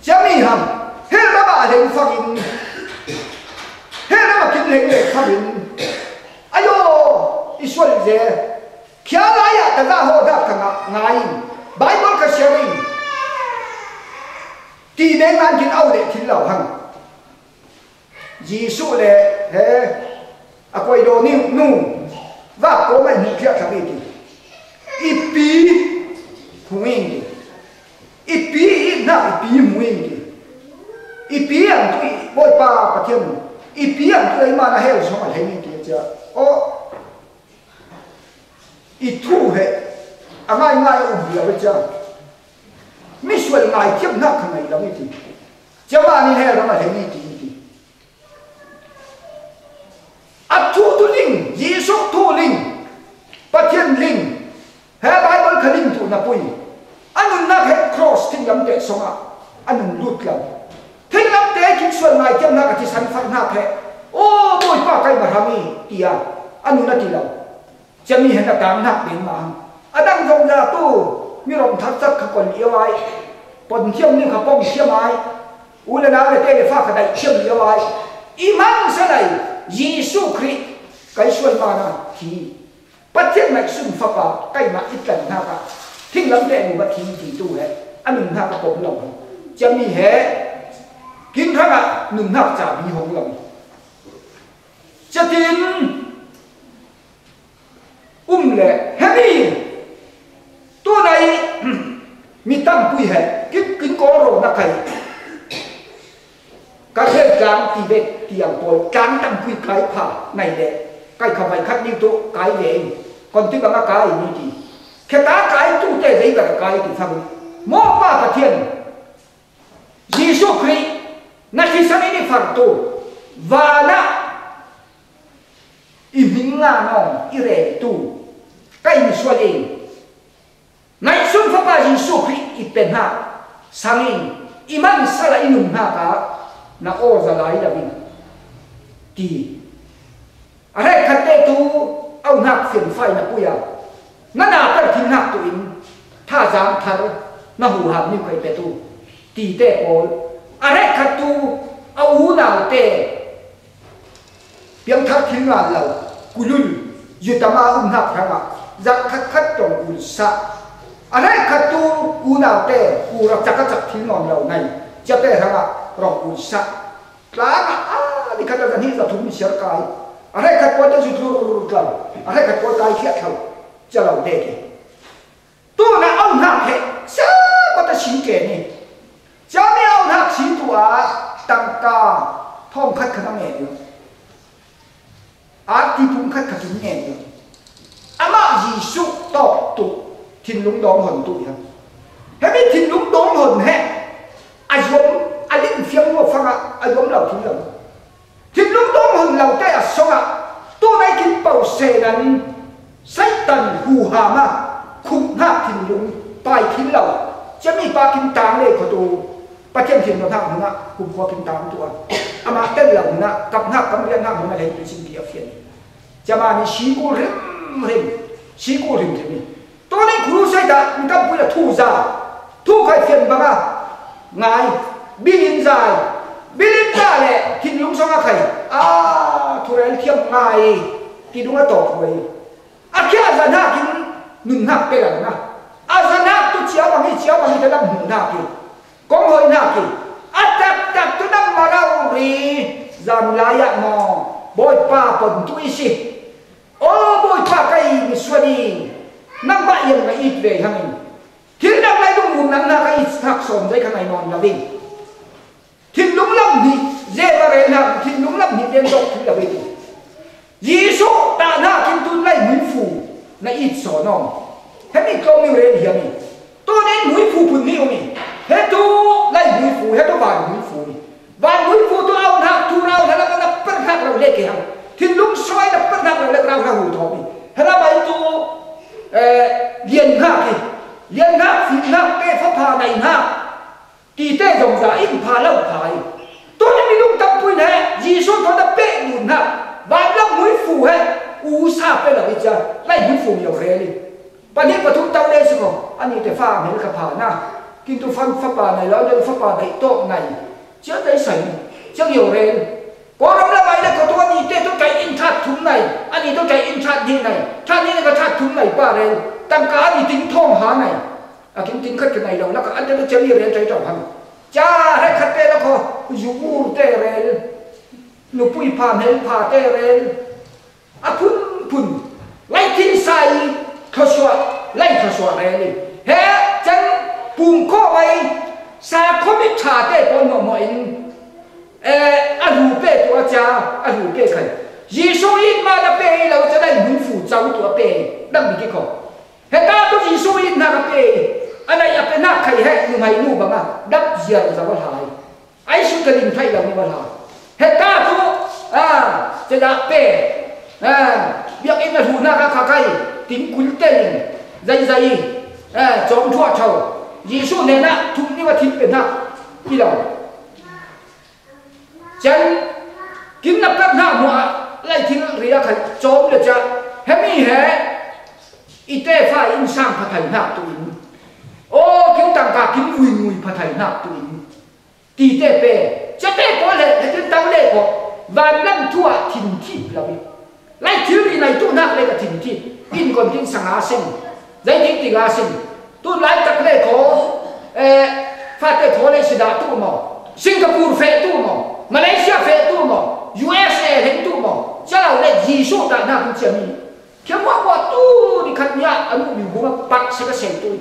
จะมีฮัมเฮ้เราบ้าเด็กฟังอินเฮ้เรากินเด็กฟังอินอายุอิสวาลิเจขี้อะไรอะแต่ละหัวดักกันง่ายไบเบิลก็เชื่อริงที่เด็กนั้นกินเอาเด็กที่เราฮัมยิสุเลยเฮ้อากวยโดนินูว่าก็ไม่มีเพียงแค่นี้อีปีหุ่นดีอีปีน่าอีปีหุ่นดีอีปีอันที่บอยป้าประเทศอีปีอันที่มาหน้าเฮลสมัยเฮมิกี้จ้ะโอ้อีทูเฮง่ายอุ้มเดียวจ้ะไม่ช่วยง่ายเทียบหน้าข้างในเราไม่ดีจะมานี่เฮลเรามาเฮมิกี้อัดทูตุลิงยีสุทูลิงปะเทียนลิงเฮบายบอลขลิงทูนับปุยอันนั้นนักเฮครอสทิ้งลำเตะสงะอันนั้นลุดลำทิ้งลำเตะกินส่วนไหนเจ้านักที่สันฟังนักเฮโอ้โดยป้าไก่มาทำนี่ตียอันนั้นนักที่เราจะมีเห็นต่างนักเดินมาอันนั้นทรงยาตู้มีรองทัดซักขบวนเลี้ยวไว้ปนเที่ยมนี่ขบป้องเที่ยมไม้อุลนาเลยเตะฟ้ากระไดเที่ยมเลี้ยวไว้อิมังสลายยิสุคริสต์ไก่ชวนมานะทีประเทศไหนสุ่มฟ้าไก่มาอิกันหน้าปะทิ้งลำแดงอยู่บัดทีตู้แหละอันหนึ่งหน้ากระผมเราจะมีแห่กินทั้งหนึ่งหน้าจ่ามีของเราจะกินแหละแห่นี่ตัวไหนมีตั้งปุยแห่กินกอโรนักไก่กระเทยกลางตีเบ็ดเตียงตัวกลางตั้งคุยไก่ผ่าในเด็กไก่เข้าไปคัดนิ้วตัวไก่เองคนที่บางไก่นี่ดีแค่ตาไก่ตู้เตะใส่กับไก่ที่ทำหม้อป้าประเทียนยิสุคริสต์นักที่สันนิษฐานตัววานะอิมิงงานองอิเรตูไก่มิสวาเลนในสุนทรภายิสุคริสต์อีเป็นหาสังอินอิมันสลายนุ่มหากาna oza lai da bin ti are khatte tu au nak phiền phai na puya na tar thin nak tu in tha jam thar na hu ham ni khoi pe tu ti te pol are khat tu au na te piang thar thin la lo kulul yutama nak thanga jak khat tong ul sa are khat tu u na te pu ra chak thin non lo naiจะเป็นอะไรรองอุตสาหกรรมนี่ขนาดนี้เราทุ่มเสียกายอะไรขัดปวดจะสุดรูดกันอะไรขัดปวดกายเขียดเขาจะเราเด็กตัวนั้นเอาหนักเหรอใช่ก็จะชี้เกนี่จะไม่เอาหนักชี้ตัวตั้งกาท่องคัดขนาดนี้อยู่อาทิพุ่งคัดขนาดนี้อยู่อามายิสุต่อตุทิ้งลุงดองหนตุยังเฮ้ยไม่ทิ้งลุงดองหนแฮอายุอาลินเฟียงว่าฟังอายุเราทิ้งเราทิ้งลุงต้องหึงเราแต่สงตัวไหนกินเป่าเสนั้นไซตันหูหามาคุ้มหักทิ้งลุงไปทิ้งเราจะมีปลากินตามเลยขอตัวปลาเทียมทิ้งเราทำหึงคุ้มพอกินตามตัวอามาเต้นเราหึงกับหักกับเรียนหักหึงอะไรเป็นสิ่งที่เฟียนจะมาในชีกูริมชีกูริมที่นี่ตัวนี้ครูใส่ตามันก็พูดทู่ซาทู่ใครเฟียนบ้างง่ายบินใจ บิลิต้าเลยกินลุงสองใครทุเรศเทียมไงกินลุงก็ตกไปแค่อาจารย์กินหนึ่งหักไปแล้วนะอาจารย์ตัวเชี่ยวบางทีจะนั่งหนึ่งหักกินก้องหอยหักกินจับตัวนั่งมาเรารีจำลายมอบอยป้าปนตุยสิโอ้บอยป้าไก่มิสวดีนั่งบ้ายังไงอีกเลยทั้งนี้ทิ้งนั่งไรลุงลุงนั่งไก่ทักสมได้ข้างในนอนละวิ่งทิ้งลุงลำนี่เจ้าอะไรนะทิ้งลุงลำนี่เดินตกถึงละวิ่งยิสุตาหน้าทิ้งตุนไล่มือฟูในอีสอนองเห็นนี่กลมมีเรียนเหี่ยมีตัวนี้มือฟูปุ่นนี่มีเห็นตัวไล่มือฟูเห็นตัวบานมือฟูบานมือฟูตัวเอาหน้าตัวเราแล้วก็นับเป็นหักเราเล็กแค่ทิ้งลุงสวยนับเป็นหักเราเล็กเราหูทอมีเห็นอะไรตัวเลี้ยงหักเลี้ยงหักสิ่งหักเต้ฟ้าผ่าในหักกี่เต้จงจ่าอินพาเล่าพายตัวนี้มีลุงตับปุยแน่ยิสุตัวนับเป๊ะอยู่หักบางเรื่องมือฟูเฮ้อูซาไปแล้ววิจารไล่มือฟูอย่างเรลี่ปัจจุบันทุกเตาเล่สิครับอันนี้แต่ฟ้าเห็นกับผ่าหน้ากินตัวฟันฟ้าป่าในแล้วเดินฟ้าป่าในโต๊ะในเจ้าได้ใส่เจ้าอย่างเรนก็รำละไปแล้วก็ตัวนี้เต้ต้องใจอินทัดทุ่มในอันนี้ต้องใจอินทัดดีในชาตินี้ก็ทัดทุ่มในป้าเรนตั้งการนี้ทิ้งท่องหาในทิ้งขัดกันในเราแล้วก็อันนั้นจะมีเรียนใจจ่อพังจ้าให้ขัดเต้แล้วก็อยู่มูเต้เรนหนูปุยผ่านเห็นผ่าเต้เรนพุ่นไล่ทิ้งใส่ข้าวสวยไล่ข้าวสวยเรนเฮ้จังปุ่มข้อไว้สาคมิชาเต้ปนหน่อยอาลูเป้ตัวจ้าอาลูเป้ใครยิสุอินมาเป้เราจะได้มือฝูเจ้าตัวเป้ดังมีกี่คนเฮ้ตาตัวยิสุอินนาเป้อะไรอย่าเป็นนักใครเฮ้ยังไงนู่บ้างดับเจียจะว่าหายไอ้สุดกระดิ่งไทยเราไม่ว่าหายเฮ้ตาตัวจะดับเป้เบียกอินมาถูน่าข้าใครติ้งกุลเต้นใจจอมทั่วเช่ายิสุเนี่ยนะทุกนี่ว่าทิ้งเป็นนักที่เราฉันกินนับนับหน้าหัวไล่ทิ้งเรียกใครจอมเลยจะเฮมี่แฮอีเต้ฟ้าอินสร้างพัฒนาตัวอินโอ้กินต่างกากินวุยพัฒนาตัวอินตีเต้เป้จะเต้ก็เลยให้กินตั้งเล่ก็วันนั้นทั่วทิ้งที่เราไล่ทิ้งในตัวนักเลยก็ทิ้งที่กินก่อนกินสังอาสิงได้ทิ้งติงอาสิงตัวไล่ตักเล่ก็ฟาเต้ขอเลยสิดาตัวมอสิงคโปร์เฟตัวมอมาเลเซียเฟตัวมอ USA เห็นตัวมอจะเราเลยยิสุตาหน้าคุณเจ้ามีเขียนว่าตู้ดิขัดยาอนุมีบุ้งปักเสกเสกตัว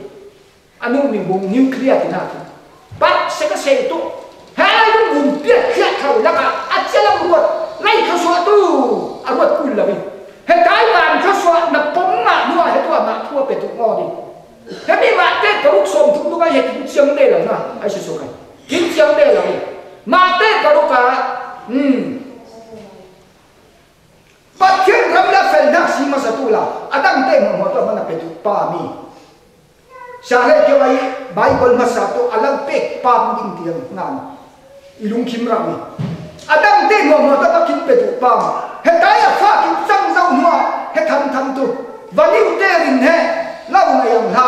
อนุมีบุ้งนิวเคลียร์ที่หน้าคุณปักเสกเสกตัวเฮ้ยบุ้งเปียกเขี้ยเขาแล้วก็อาจจะลำบากไล่เขาสวดตู้อารมณ์กุลเลยเฮ้ยการงานเขาสวดนับป้องมาด้วยให้ตัวมาทั่วเป็นทุกงอดิเฮ้ยมีมาเต้กระลุกสมทุกตัวเห็นเชียงเล่หรอนะไอ้สุสุกันกินเชียงเล่หรอมาเต้กระลุกอะปัจจุบันเราเฟลนักซีมาสตูละอาดังเต้งหัวตัวมันเป็นตุปามีสาเหตุที่ว่าไบเบิลมาสตูอาลังเป็กปามดิ้งเตียงนั่นลุงคิมรามีอาดังเต้งหัวตัวมันกินเป็นตุปามเฮตายฟ้ากินซังเจ้าหัวเฮทำตัววันนี้เต้รินเฮเล่าในยังละ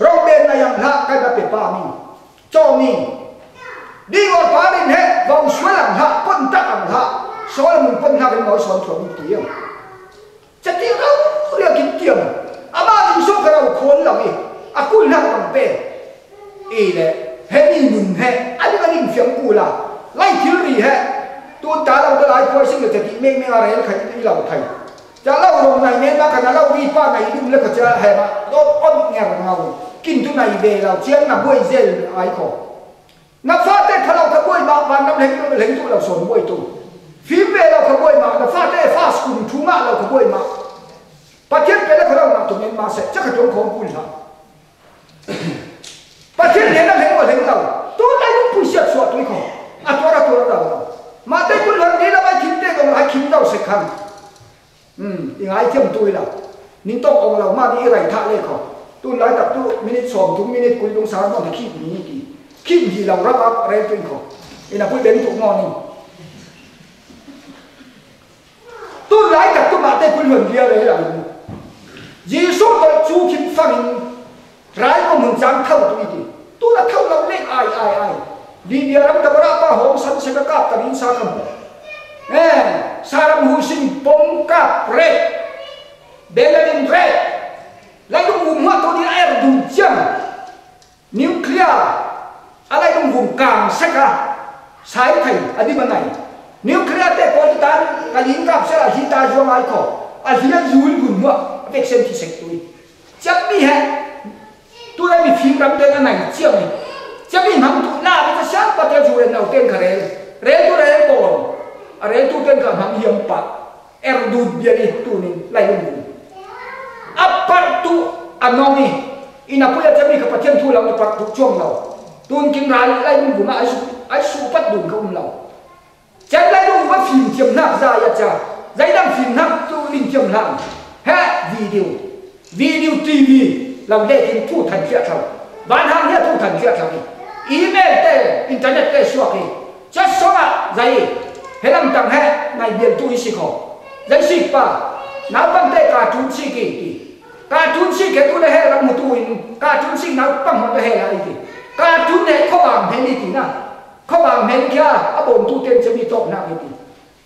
เราเดินในยังละใครมาเป็นปามีโจมีดีกว่าปารินเฮวางสวยหลังละปนตักหลังละสอนมึงปนหาเป็นหมอสอนถั่วมึงเตียงจะเตียงเราเรียกกินเตียงอาบ้าจิงโซ่กับเราคนเราอีอากุลนักบังเป้แหละเฮนี่มึงเฮอันนี้ก็นิ่งเสียงกูละไล่ทิ้งรีเฮตัวตาเราจะไล่พอยสิ่งเดียวจะกินเม่อะไรใครที่เราไทยจะเล่าลงในเมนมาขณะเล่าวีป้าในดุมแล้วก็จะเห็นมาโดนอ้นเงี้ยเรากินทุนในเบลเราเชียงนับบุยเซลไอคอนับฟาเต้ถ้าเราขบวยมาวันนับเล็งตัวเราสนบุยตัวฟิล์มเราขบวยมานับฟาเต้ฟาสกุลทุ่งเราขบวยมาประเทศเป็นแล้วเราหนักตรงนี้มาเสร็จจะกระจงของกุลละประเทศนี้นั่นเล็งว่าเล็งเราตัวไหนต้องพูดเสียสวดตัวเขาตัวเรามาเต้กุลวันนี้เราไปคิดเต้กันเราคิดเราเสร็จคำยังไงเที่ยมตัวเรานิ่งต้ององเรามาดีไรท่าเล่เขาตัวไหนตับตัวมินิสองทุกมินิกุลลงสารมันขี้หนีกี่ขี้หนีเรารับอะไรเป็นเขาอีน่ะพูดเป็นถูกงอนี่ตัวไหนตับตัวมาเต้กุลวันเดียวเลยเรายิสุตัวจูคิดฟังร้ายก็มึงจังเท่าตัวอีกตัวละเท่าเราเล่นไอ ดีเดียรัมตะบราป้าหงสันเสกกับตะลินสาคัมสารมหูสิงปงกับเรเบลลินเรแล้วดูหัวตัวนี้แอร์ดูจังนิวเคลียร์อะไรดูหุ่นกลางสักสายไทยอดีมันไหนนิวเคลียร์แต่พอที่ตานกาลินกับเสลาฮิตาจวงไอโคอาเฮียยูนหุ่นหัวเวกเซนที่เสกตุยจับมีแฮตัวนั้นมีฟิล์มรำเดินอันไหนเชี่ยวนี่จะมีมันตัวหน้ามันจะช่างปัจจุบันเอาเต้นกันเรนตัวเรนโกนเรนตัวเต้นกับมันเยี่ยมปะเอร์ดูดเบียร์ตัวนี้ไล่ลงหุ่นอัปปัตตุอันนองนี่อินาพุยจะมีกับประเทศทั่วเราในปัจจุบันเราตุนกินรายไล่ลงหุ่นไอสูปัดดุนเขาเราจะไล่ลงว่าฟิล์มเทียมหน้าใจจะใจดำฟิล์มหน้าตัวลิงเทียมหลังแค่วิดีโอทีวีเราเล่นทู่ทันเชื่อเขาบ้านห้างเนี่ยทู่ทันเชื่อเขาอีเมลเตอินเทอร์เน็ตเตสวกจะสมัครใจเฮลัมตังแห่ในเบียนตู้อิสิโคใจสิป่ะน้าบังเตการ์ตูนสิกีการ์ตูนสิเกตุเลเฮลัมมุตุอินการ์ตูนสิน้าปังมันเฮลัยกีการ์ตูนเนี่ยเขาวางเฮนี่ทีนะเขาวางเฮนี่แค่อบนตู้เต็นจะมีตกหนักที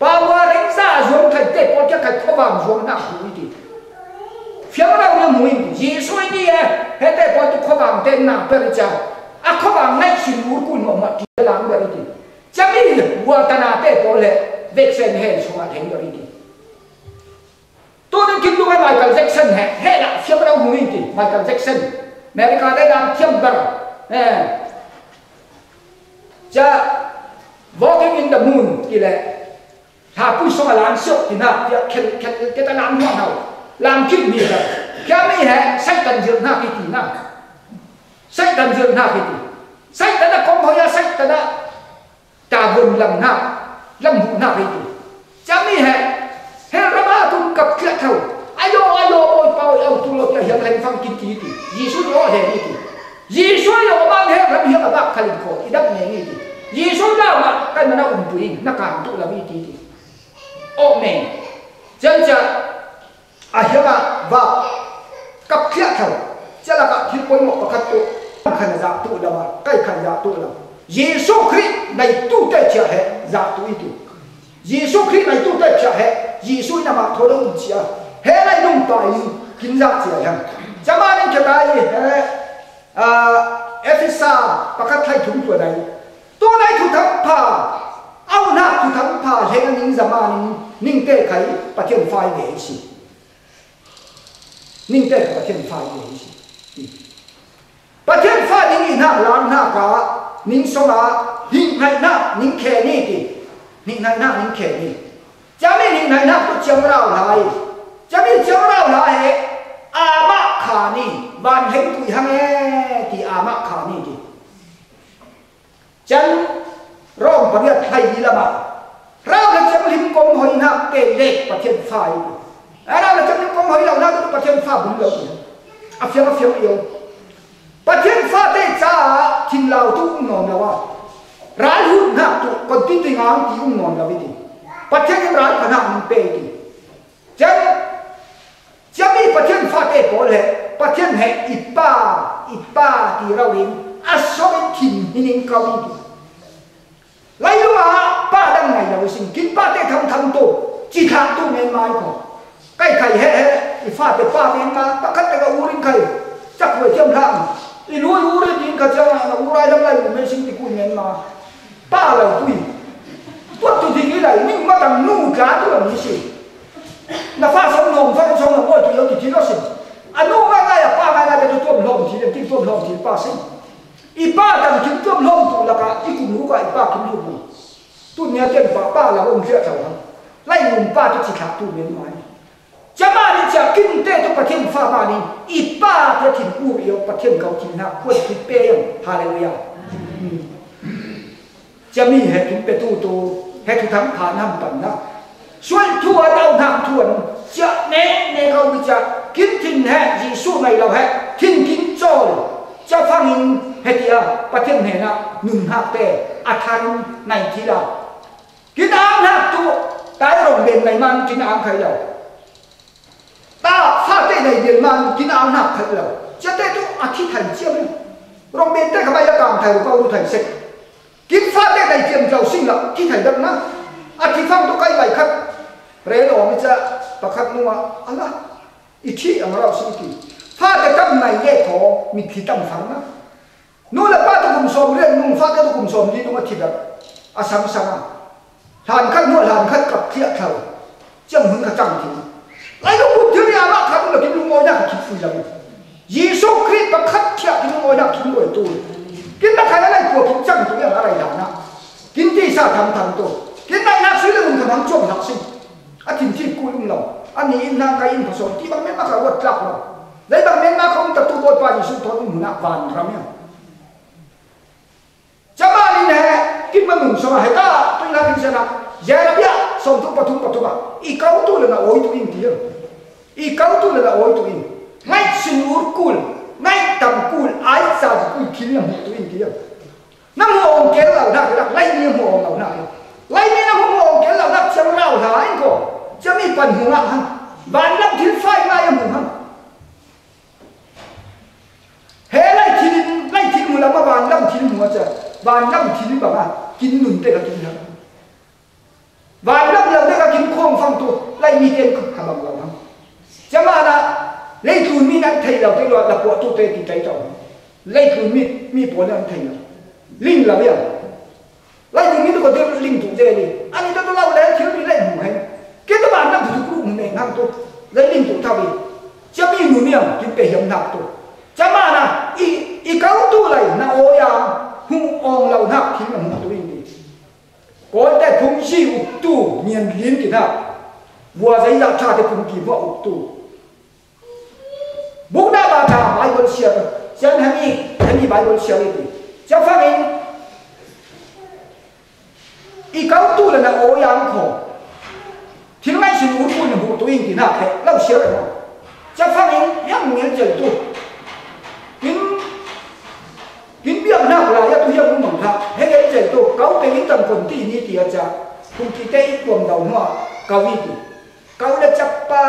ปาวาริซ่าจวงไข่เตะพอจะไข่เขาวางจวงหนักทีทีเฟี้ยวเราเนี่ยมุ่งยีสวยดีเฮ้แต่พอตุเขาวางเต็นหนักเปริจาอะเขาวางไม่ชินรู้กุนมาที่หลังเบริทีจะมีวัฒนาเตะพอเลยเวกเซนเฮชัวเทงเบริทีตัวนั้นคิดดูว่าไมเคิลแจ็คสันเฮ้ละเฟี้ยวเรามุ่งทีไมเคิลแจ็คสันอเมริกาได้นำเทียมเบอร์จะ walking in the moon กี่แหละถ้าผู้สมัครล้านเสียที่น่าจะแค่ล้านหัวเราล้านคิดมีกันแค่ไม่แห่ใส่ตันเยอะหน้าพิธีนะใส่ตันเยอะหน้าพิธีใส่ตันคงพยาใส่ตันตาบุญลำหน้าลำหูหน้าพิธีจะไม่แห่เฮระบาตุนกับเกลือเขาอายโยโอยเปล่าเอาตัวเราจะยังเห็นฟังกินทีทียีสุโยเห็นนี่ทียีสุโยบางเฮระเบียบบักขลิโคอีดับเนี่ยนี่ทียีสุดาวมาใครมันเอาปุยนักการตุลาวิธีทีโอเมนจันจะอาเฮียมาว่ากับเขี้ยเขาจะละกับที่คนหมกประคัตตุขันจากตุลามาใกล้ขันจากตุลาเยซูคริสต์ในตู้เตเชียเหจากตุอีตุเยซูคริสต์ในตู้เตเชียเหเยซูนำมาทอดอุจจาเฮในนุ่งต่อยกินจากเชียยังจะมาเล่นจะได้เอฟเอสาประคัตไทยถุงตัวใดตัวไหนถูกทำผ่าเอาหน้าถูกทำผ่าเฮงนิ่งจะมานิ่งเตะไข่ประเทศไฟเวสินิ่งเตะประเทศไฟเวสิประเทศไฟนิ่งหน้าล้านหน้ากานิ่งสมานิ่งในหน้านิ่งแค่นี้ดินิ่งในหน้านิ่งแค่นี้จะไม่นิ่งในหน้าก็เจ้าเราหลายจะไม่เจ้าเราหลายอามะขานี่บ้านเฮงตุยฮังที่อามะขานี่ดิจันร้องประเทศไทยละมาเราจะจำลิมกงหอยนักเตะเล็กประเทศไฟเราจะจำลิมกงหอยเราหน้าตัวประเทศฟ้าบุญเราอาเฟียงเอียวประเทศฟ้าเตะจ้าทิ้งเราทุกนอนแล้วว่าร้ายหุ่นนักตัวคนที่ติงานที่อุ้งนอนเราไม่ดีประเทศร้ายขนาดมันเปย์ดีจันจะมีประเทศฟ้าเตะโผล่เลยประเทศแห่งอีป้าที่เราเรียนอาศัยถิ่นหินเกาหลีไล่มาป้าดังไงเราสิ่งกินป้าเตะทำตัวจีทางตัวเมียนมาเขาใกล้ไข่แห่อีฟ้าเตะป้าเมียนมาปะคัดแต่ก็อูรินไข่จักรวาลเทียมทางอีรู้อูรินยิงกระจายอูไรทั้งไรไม่สิ่งที่กูเมียนมาป้าเราตุยตัวตุยที่นี่ไรนี่มาตั้งนู่นกาตัวนี้สิน่าฟ้าสมนงฟ้าสมนงว่าตัวเราที่เราสิอันนู้นว่าไงป้าไงเป็นตัวลมทีเดียวที่ตัวลมทีป้าสิอีป้าตั้งถึงตัวลมตัวละกันอีกูรู้ว่าอีป้าคิดรู้บุตัวเนี้ยเจ้าป้าเราองค์เชื่อเขาไล่หนุ่มป้าจะสิขาดตัวเมียนมาจะมาดิจะกินเต้ตัวประเทศฟ้ามานี่อีป้าจะถิ่นอู่เอียวประเทศเขาถิ่นนะควรคิดเปี้ยงฮาเลลูยาจะมีเหตุเป็นตัวเหตุทั้งผ่านน้ำปั่นนะช่วยทั่วเราน้ำท่วมจะเน้นเขาจะกินถิ่นแห่ยีสู้ในเราแห่ถิ่นกินโจรจะฟังเหตุประเทศเนี่ยนะหนึ่งหักเตะอาคารในที่เรากินอาหารตัวตายโรงเรียนในมันกินอาหารใครเราตาฟาเตในเดือนมันกินอาหารใครเราจะเตะตัวอาทิตย์ไทยเชี่ยวโรงเรียนเตะขบายกลางไทยก็รู้ไทยเสร็จ กินฟ้าได้ในเทียมเจ้าสิ่งหลักที่ไทยดังนะอาทิฟังตัวใกล้ไหลคัดเรนอมิจะประคัดนัวอะไรอีที่อังเราสิ่งที่ฟ้าแต่กับในแย่ขอมีที่ตั้งฝังนะนู่นแหละป้าตุกุมสมเรื่องนุ่งฟ้าแต่ตุกุมสมนี่นุ่งอาทิตย์แบบอาสังสังหลานคัดนัวหลานคัดกับเทียเขาเจ้าหึงกระจังทีไอ้ลูกบุตรที่อามาคัดเรากินลุงโอยนักคิดฟุ้งยังยิสุคริสต์ประคัดเทียกินลุงโอยนักกินด้วยตัวกินนักใครอะไรกลัวกินจังตัวอย่างอะไรหนานะกินที่ซาทำตัวกินในนักซื้อเรื่องทำจ้องหนักสิอาทิตย์ที่กูลุงเราอันนี้อินทางไกอินผสมที่บางเม็ดมาเขาวัดจับเราและบางเม็ดมาเขาตัดตัวบทบาทยิสุทอนหุ่นนักวันทำเนี่ยจะมาลีเนี่ยกินมันหนุ่มสมัยก็เป็นนักกินชนะเยอะเลยส่งทุกปทุมปะอีเก้าตัวเลยนะโอ้ยตัวอินเดียอีเก้าตัวเลยนะโอ้ยตัวอินไม่สินูร์กูลไม่ตำกูลไอ้ซากูลคิดยังหัวตัวอินเดียน้ำหัวองเกลเราหน้าก็ไล่เนี่ยหัวเราหน้าไล่เนี่ยน้ำหัวองเกลเราหน้าจะเราหายก็จะมีปัญหาฮันบ้านน้ำทิ้งไฟไล่ยังหัวฮันเฮ้ไล่ทิ้งหัวเรามาบ้านน้ำทิ้งหัวจะบ้านน้ำทิ้งแบบว่ากินหนุนเตะกับกินนะบ้านน้ำเราได้กับกินข้องฟังตัวไล่มีเกณฑ์ขบังเราฮันจะมาละเล่ทุนมีนักไทยเราได้รอละปวดตัวเตะติดใจจ่อเล่ทุนมีปวดนักไทยเราลิงเราเนี่ยไล่ทุนมีตัวเดียวลิงถูกเจดีอันนี้ต้องเล่าแล้วเที่ยวนี้เล่นหมูให้เกตบ้านน้ำถูกลูกเมงห้ามตัวเล่นลิงถูกเท่านี้จะมีหนูเนี่ยกินไปเหี่ยมหนักตัวจะมานะอีเก้าตัวเลยนะโอยาหุ่งองเราหนักทิ้งมันตัวเองดีก่อนแต่พุ่งชีอุดตู้เนียนลิ้นกินนะวัวใจอยากชาแต่พุ่งกี่ว่าอุดตู้บุกหน้าบาทาไบเบิลเชียร์ฉันให้มีไบเบิลเชียร์เลยจะฟังเองอีเก้าตู้เลยนะโอยาขอที่ไม่สิอุดตู้เนี่ยบุกตัวเองกินนะแค่เล่าเชียร์กันจะฟังเองยังเงี้ยเจอตู้กินเบี้ยหน้าลายตัวยังมุ่งหน้าให้เห็นใจตัวเขาเป็นยิ่งต่ำคนที่นี่ที่อาจารย์คุณกิเต้รวมดาวหัวเกาหลีเขาเลยจับปา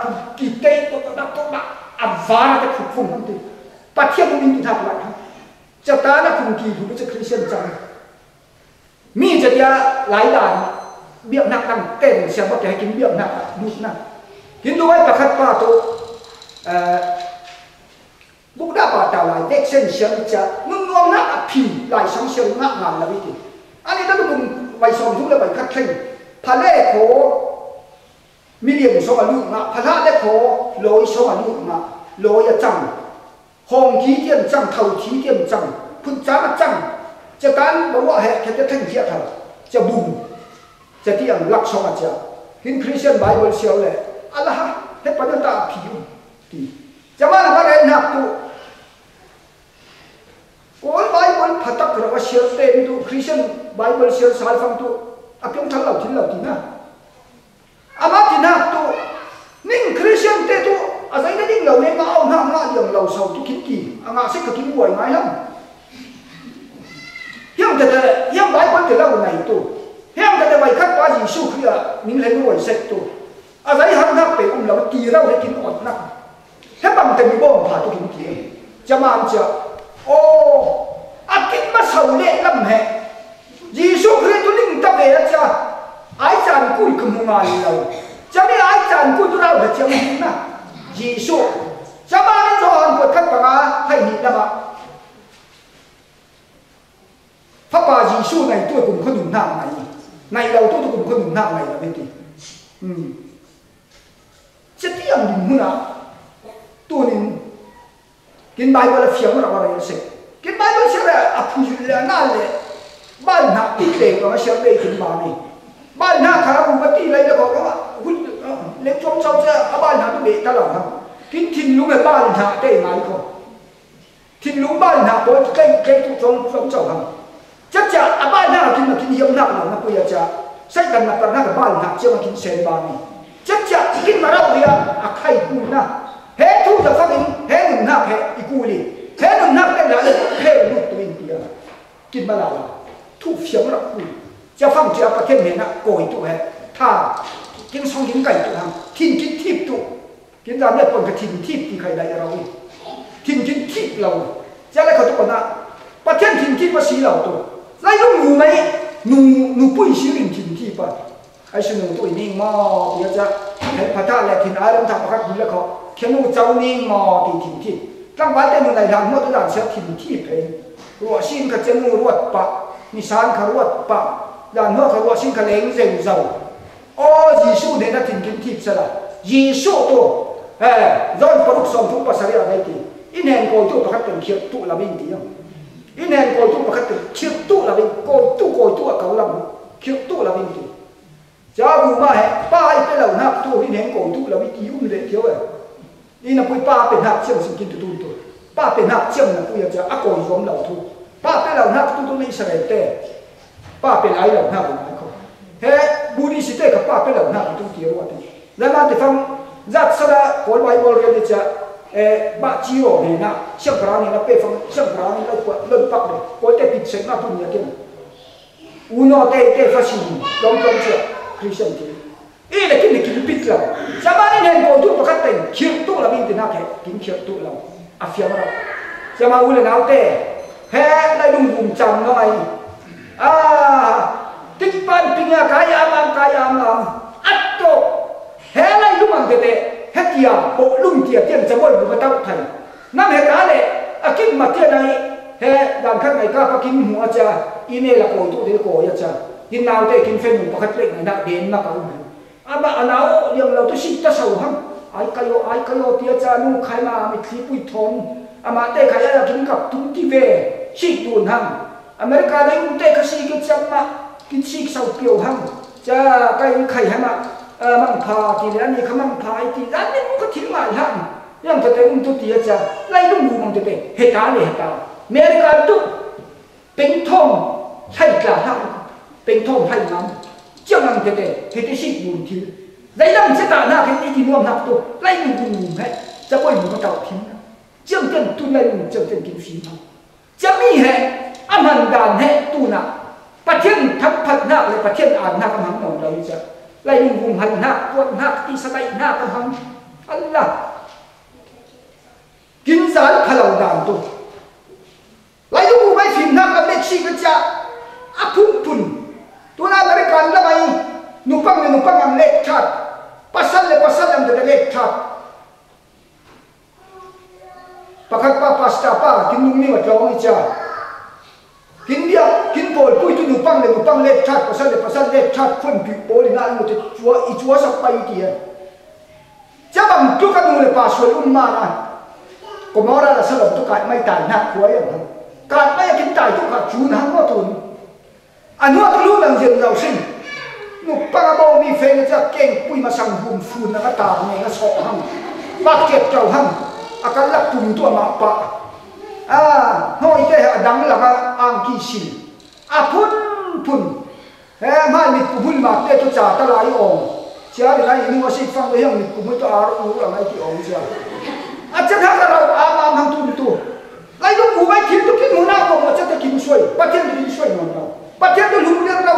คุณกิเต้ตัวนักตัวนักอับวาระจะขุดฟุ้งทั้งทีปัจเจียนมุ่งที่ทำอะไรจะตาหน้าคุณกีคุณจะคริสเตียนจังมีจะยาหลายด่านเบี้ยหน้าตั้งเต้นเสียบอกจะให้กินเบี้ยหน้าดูหน้ากินด้วยประคัตปาตัวบุกได้บาดตาลายเด็กเส้นเชียงจะนุ่งนวลนักผีลายสังเชียงนักงานละวิธีอันนี้ต้องมึงไปสอนทุกเรื่องไปคัดเข่งพาเล่โขมีเลี้ยงสองลูกมาพาเล่โขลอยสองลูกมาลอยจังห้องทีเทียนจังเท่าทีเทียนจังพุ่งจ้าจังจะการบอกว่าแค่จะเท่งเทียเท่าจะบุ้มจะที่อันลักสองอาจารย์ฮินคริสเตียนไบเบิลเชียวเลยอะไรฮะให้ปัญญาผีดีจะมาอะไรนักตัวโอ้ยไบเบิลพัฒน์เราว่าเชื่อเต็มตัวคริสเตียนไบเบิลเชื่อสายฟังตัวอาเพียงทั้งเราทิ้งเราทิ้งนะอามาทิ้งนักตัวนิ่งคริสเตียนเตตัวอะไรนั่นนิ่งเราเนี่ยมาเอาหน้าอย่างเราเศร้าทุกขิดกี่อามาสิกกินบ่อยไหมล่ะยังแต่ยังไบเบิลแต่เราไหนตัวยังแต่ไบคัดว่ายิสุคริสต์นิ่งเลยบ่อยเสร็จตัวอะไรหันนักไปเราตีเราให้กินอดนักถ้าบางแต่มีบ่มผ่าทุกขิดกี่จะมาจะโอ้อากินมาเสาเล่ลำแหยิสุคริสต์ตัวนิ่งตะเบียจ้าไอ้จานกุยขโมยเราจะไม่ไอ้จานกุยตัวเราแต่จะไม่ดีนะยิสุจะมาในสอนกดขัดปะให้หินนะบ้าพระบายิสุในตัวกลุ่มคนหนุ่มหน้าไหนในเราตัวกลุ่มคนหนุ่มหน้าไหนเราไม่ดีจะเที่ยงดิ่งหัวตัวนึงกินใบบัวเฟียงเราอะไรเสร็จกินใบบัวเชื่อเลยอภิยุเลยนั่นเลยบ้านหน้าตีเด็กเราเชื่อเลยกินบ้านนี้บ้านหน้าข้าวมันตีอะไรแล้วก็ว่าเล็กจอมเจ้าเจ้าบ้านหน้าตัวเด็กตลอดครับกินทิ้งลุงในบ้านหน้าได้ไหมก็ทิ้งลุงบ้านหน้าบนใกล้ทุกจอมเจ้าครับจะบ้านหน้ากินมากินเยี่ยมหน้าเรานะปุยจะใส่กันมาตอนหน้าบ้านหน้าเจ้ามากินเซนบ้านนี้จะกินมาเราเนี่ยใครกูนะเฮ้ทุกจะฟังเฮ้หนุ่มหน้าเฮ้อีกูเลยเฮ้หนุ่มหน้าได้แล้วเฮ้ลูกตัวอินเดียกินมาแล้วทุกเสียงเรากูจะฟังจะประเทศเห็นนะโกยตัวเฮ้ถ้ากินซองกินไก่ตัวทำทิ้งกินทิพตัวกินตามเนี่ยคนก็ทิ้งทิพที่ใครได้เราทิ้งกินทิพเราจะอะไรเขาตัวนะประเทศทิ้งทิพภาษีเราตัว ไล่ลูกหนูไหมหนูปุ้ยชีรินถิ่นที่ปะไอ้สนุตัวนิ่งมอเดี๋ยวจะเห็นพระธาตุแหลกถิ่นอาเริ่มทำประคับคุณแล้วเขาเขียนว่าเจ้านิ่งมอถิ่นที่ตั้งวันแต่เมื่อไหร่ทางเมื่อตัวด่านเสียถิ่นที่เพลงรัวชินกับเจมูรวดปะนิสานขรวดปะด่านเมื่อขรวดชินขเลงเร็วเจ้าโอ้ยิสูเดินถิ่นที่สละยิสูตัวย้อนปลุกสมทุกภาษาอะไรทีอินเห็นโกยตัวประคับเป็นเขียบตุละบินทีอินเห็นโกยตัวประคับเป็นเขียบตุละบินโกยตัวเกาลำเขียบตุละบินทีจ้าบูมาเหป้าไอ้เป็นเหล่านักตัวอินเห็นโกยตัวละบินยุ่งเลยเที่ยวอินน่ะปุยป้าเป็นนักเชี่ยวสิ่งกินตัวป้าเป็นนักเชี่ยวน่ะปุยจะอากอยรวมเหล่าทุกป้าเป็นเหล่านักตัวไม่ใช่แต่ป้าเป็นไอ้เหล่านักคนนั้นเขาเฮ้บูดีสิเต้กับป้าเป็นเหล่านักตัวเที่ยววันนี้แล้วมาแต่ฟังจัดสระคนไว้บริเวณจะบ้าจีโร่เนี่ยนะเชื่อมพระนี่นะเป้ฟังเชื่อมพระนี่แล้วกว่าเริ่มปักเลยคนแต่ติดเสียงมาตุนเนี่ยกันอุโนเต้ฟาชินลองเชื่อคริสเตียนที่เลยกินปิดแล้วสมัยนี้เนี่ยคนทุกประคับเต็มเขียนตัวละบินตินาแค่กินเขียนตัวละอาฟิอามาสมัยอุเลนเอาเต้เฮ้ได้ดุมจำหน่อยติดปันปิงกายามอัดโตเฮ้ได้ดุมันเต้เฮตียโปลุ่มเตียเตียนจะบ่อยบุกเต้าไทยนั่นเหตุการณ์เลยอากินมาเตียในเฮ้ดันข้างในก็พักกินหัวจะอินเนล่ะโกตัวเดียวโกยจะกินน้ำเต้กินเฟนหมูประคับเล็กในนักเดินนักเอาอาบ้านเอาเรื่องเราต้องชิดจะเสาหังไอ้กายเตียจะนุ่งใครมาไม่ทีปุยทองอามาเต้ใครอยากกินกับทุกที่เวชิดดูนหังอเมริกาได้อุ้มเต้ก็ชิกิจมากินชิกเสาเปียวหังจะใครใครให้มามังพาทีนี้นี่เขามังพาไอ้ทีนั้นนี่มันก็ทิ้งมาหังยังจะเต้อุ้มตัวเตียจะไล่ลุงดูมันจะเต้เหตุการณ์เลยเหตุการณ์อเมริกาตุ๊กเป็นทองใช่กล้าหังเป็นทองให้น้ำเจ้ามันจะเต้เหตุสิ่งบุญทีไล่ลำเสตาหน้าแค่นี้ที่รวมนับตัวไล่ลุงดูให้จะบ่อยมันก็เก่าทิ้งเจ้าเต้นตุนไล่ลุงเจ้าเต้นกินฝีมือจะมีเหตุอามันดานเหตุตุน่ะประเทศทับพัดหน้าเลยประเทศอ่านหน้ากำลังนอนเราจะไล่ลุงหันหน้าปวดหน้าตีสไลหน้ากำลังอัลลอฮ์กินสารพลังดานตัวไล่ลุงไม่ฟินหน้ากับเล็กชีก็จะอาพุ่นตัวนั้นบริการละไงนุปังอันเล็กชัดปัสสันอันเด็กชัดปักขัดป้าปัสตาป้ากินนุ่มนี่มาจองอีจ้ากินเดียวกินโปลปุ้ยตัวนุปังเล็กชัดปัสสันเล็กชัดคนผิวโปลิน่ามันจะจัวสับไปเดียจะบังทุกกันเลยป้าสวยอุ่นมานะก็มอราสลับทุกการไม่ตายนักหัวอย่างนั้นการไม่กินตายทุกการจูนหันว่าตุนอันนู้นตัวรู้ดังเดียวเราสินุปังบ่มีเฟงจะเก่งปุ้ยมาสั่งหุ่นฟูนนักตาเนี่ยก็สอหังปากเก็บเจ้าหังอาการลักตุ่มตัวมาปะห้อยเตะดังแล้วก็อ่างกี่สิพุ่นไม่มีปุ่นมาเตะตัวจ่าตะไลองเจ้าเดี๋ยวนี้นึกว่าสิฟังเลยยังมีปุ่นตัวอารู้อะไรที่องเจ้าอาจจะทำเราทำตัวไล่ลูกหมูไม่กินตัวกินหมูหน้าผมจะจะกินช่วยประเทศกินช่วยนอนเราประเทศตัวลุงเรียนเรา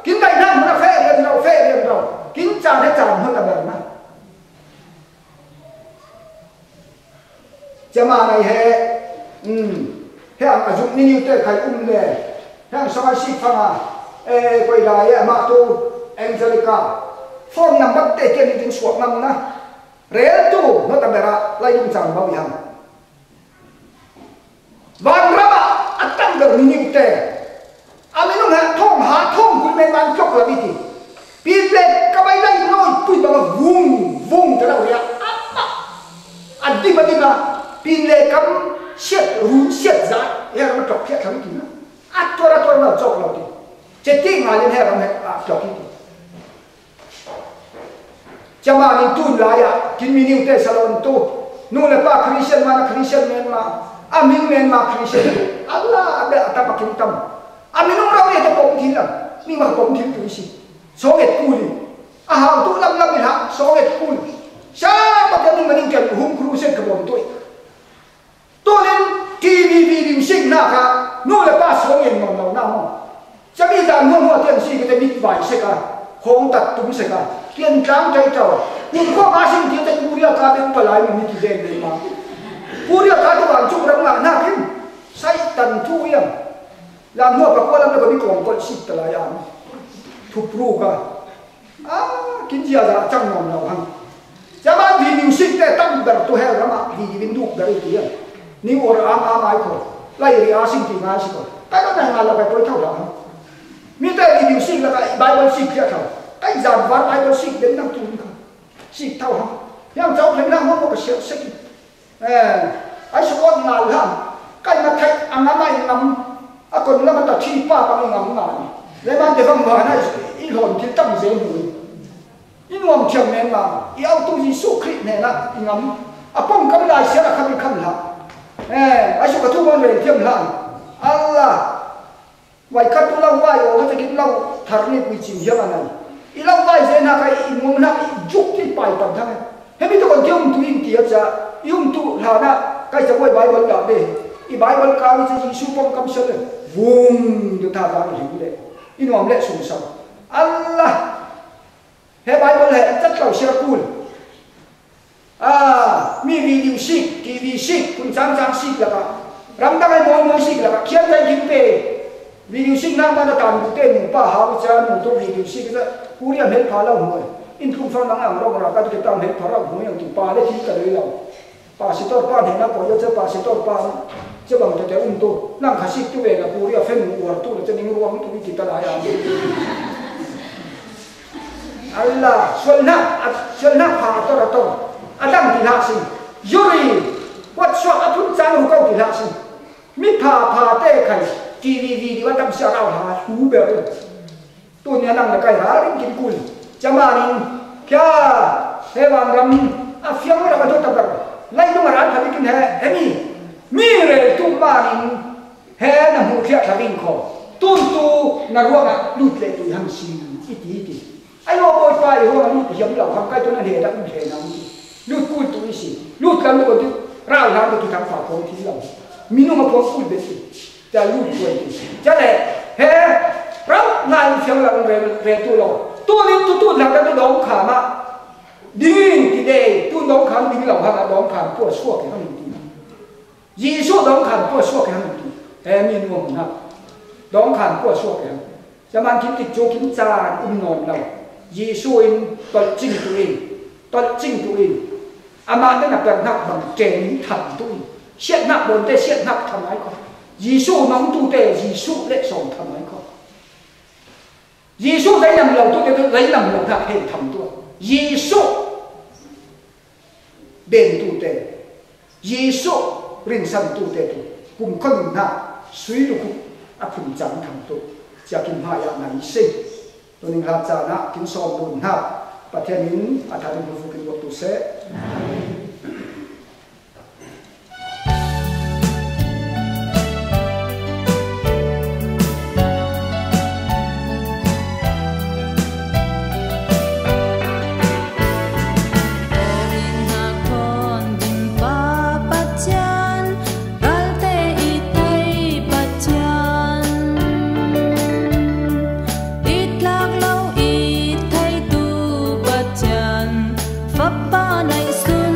กินได้นั่งมันเฟ่เรียนเรากินจานให้จานเท่าแบบนั้นจะมาในแห่แห่อายุนี่เตะใครอุ้มเลยแห่สมาชิกฟังไปได้มาตัวแองเจลิกาฟอร์มนำบัตรเตะเกี่ยนถึงสวดนำนะเรียนตัวนั่นแต่เวลาไล่ลุงจานบ่าวยังวันรับอัตตังเดอร์นี่เตะอามินุนฮะท่องหาท่องคุณเป็นมันจกละวิธีปีเล็กก็ไม่ได้น้อยปุ้ยบอกว่าวุ้งจะเราเนี่ยอันที่มันดีนะปีเล็กกับเสียดรู้เสียดใจเฮ้ยเราจบเพี้ยทำกินนะอัดตัวเราจกเราดิเจ็ดที่งานเนี่ยเราเนี่ยจกกินจะมาในตู้ลายกินมินิวเตสลอนตู้นู่นเลยป้าคริสเตียนมาคริสเตียนเมนมาอามินเมนมาคริสเตียนอัลลอฮ์อับเดะตับกินตั้มอามินุเราเนี่ยจะปมทิ้งละนี่มาปมทิ้งตัวสิสองเอ็ดกูลีอาหารตัวลำนี่ฮะสองเอ็ดกูลีชาปะกันนี่มันยิ่งเกิดหุ่มครูเส้นกระบอกตัวนี้ทีวีดิมซิงนะคะนู่นเลยป้าสองเอ็ดนอนเราหน้าห้องจะมีการหัวเตียนซีก็จะมีไหวเสกหงตัดตุ้มเสกเตียนกลางใจเจ้ายิ่งข้อมาสิ่งที่จะกูเรียกการเป็นปลายมันมีกี่เดือนเลยมากูเรียกการตัวจุกรังหน้าขึ้นใส่ตันทุยง làm mua bạc qua làm nó có bị còn còn xịt trở lại ăn thục ru cả kinh gia ra chẳng ngon nào hăng chả bao vì nhiều xịt để tăng bạc tôi heo lắm vì viên đục đấy thì nếu ở ai khỏi lại thì sinh thì ngay xịt cái đó này là phải tôi thâu lắm mi đây vì nhiều xịt là cái bài bol xịt kia thâu cái giảm ván bài bol xịt đến năm tuần không xịt thâu hăng nhưng cháu thấy là không có cái xịt xịt ai số con nào hăng cái mà thấy ăn này nằm còn là mình chỉ pa bằng ngắm ngắm để bạn để vâng vâng này ít hồn thì tâm dễ mùi ít ngom chậm nên mà yêu tu gì số khít này là ngắm bông cái này sẽ là khăm khăm là ai số cái thu môn về thiêm là Allah vậy các tu lâu vai ở cái cái lâu thằng này quy trình như này ít lâu vai dễ là cái ngom là dục thì bài bằng thằng này hết biết còn thiêm tu in tiệt ra yung tu là na cáiจะquay bài bol đã về i Bible kami sa Yesu pong kamsel vum du ta da ni le inom le sum sam Allah he Bible he chat tau sia kul mi video sik TV sik kun chang sik la ka ram da kai mo sik la ka khian dai kim pe video sik na ma da tan bu te mu pa ha bu cha mu to video sik da puri am he pha la hu in thum fa nang ang ro ra ka tu tam he pha ra hu yang tu pa le thi ka le la pastor pa ne na po yo cha pastor pa chứ bằng thế tôi năng khả sĩ tôi về là bùi ở phên ngủ tôi là cho nên ruộng tôi chỉ ta lại Allah xuân nát phá tôi là tôi Adam thì hạ sinh Yuri quát xoa áp phun trang hữu câu thì hạ sinh mít phá tê khẩy TV đi bắt tâm xa rào hạ hú bèo tôi nhớ năng là cái há đến kinh cùi chả mà nên kia thế vàng gầm phiếng là tôi tập được lấy đúng là ăn phải kinh hệ mi mire tu manin he na mu khia thavin kho tun tu na ruanga lut le tu hang si iti ayo boy pai ho na lut hiam lau hang kai tu na he da un he na lut kul tu si lut kan ko tu rao ha tu tham fa ko thi lau minu ma ko kul be si ta lut ko ti cha le he rao na fiang la re tu lo tu ni tu la ka tu dong kha ma ding ti de tu dong kha ding lau ha dong kha po suo ke hang Giêsu đóng khăn của suốt cái hàng tu, em nhìn ngom na, đóng khăn của suốt cái, cho man kiếm tịch chỗ kiếm cha non lâu, Giêsu in toàn chính tu in, ama đây là cần nạp bằng kén thần tu in, siết nạp bốn tê siết nạp thầm ái con, Giêsu nóng tu tê Giêsu lệ sòng thầm ái con, Giêsu lấy nằm lâu tu tê lấy nằm lâu thạc hệ thầm tu, Giêsu bền tu tê, Giêsu rin san tu te tu kum khon na sui lu ku a phun chang tham tu cha kim ha ya nai se to ning ha cha na kin som dun ha pathianin atharin bu kin tu se Papa này xưa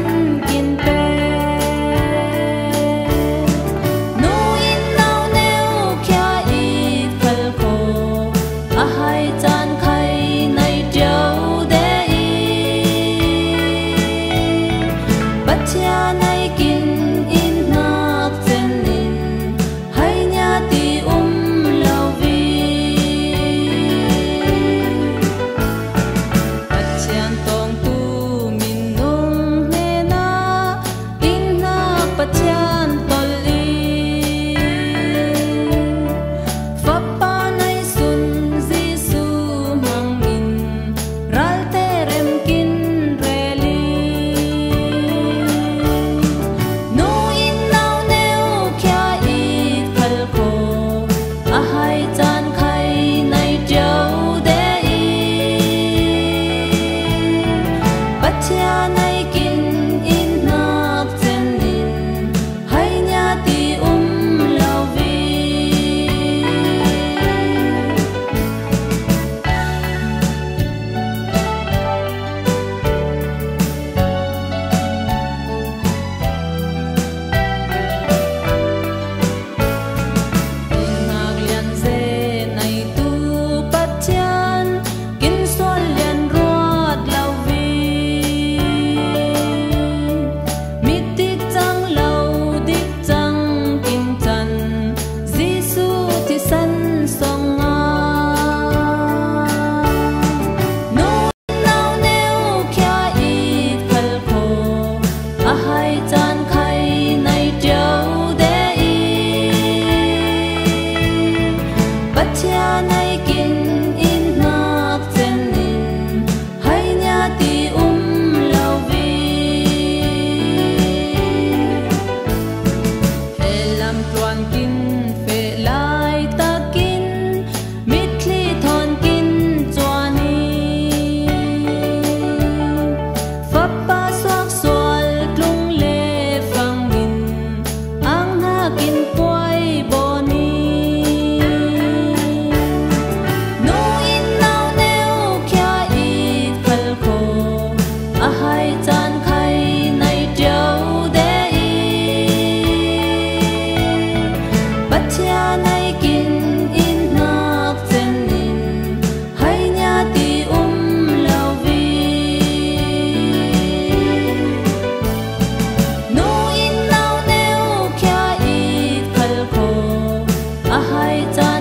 a hai cha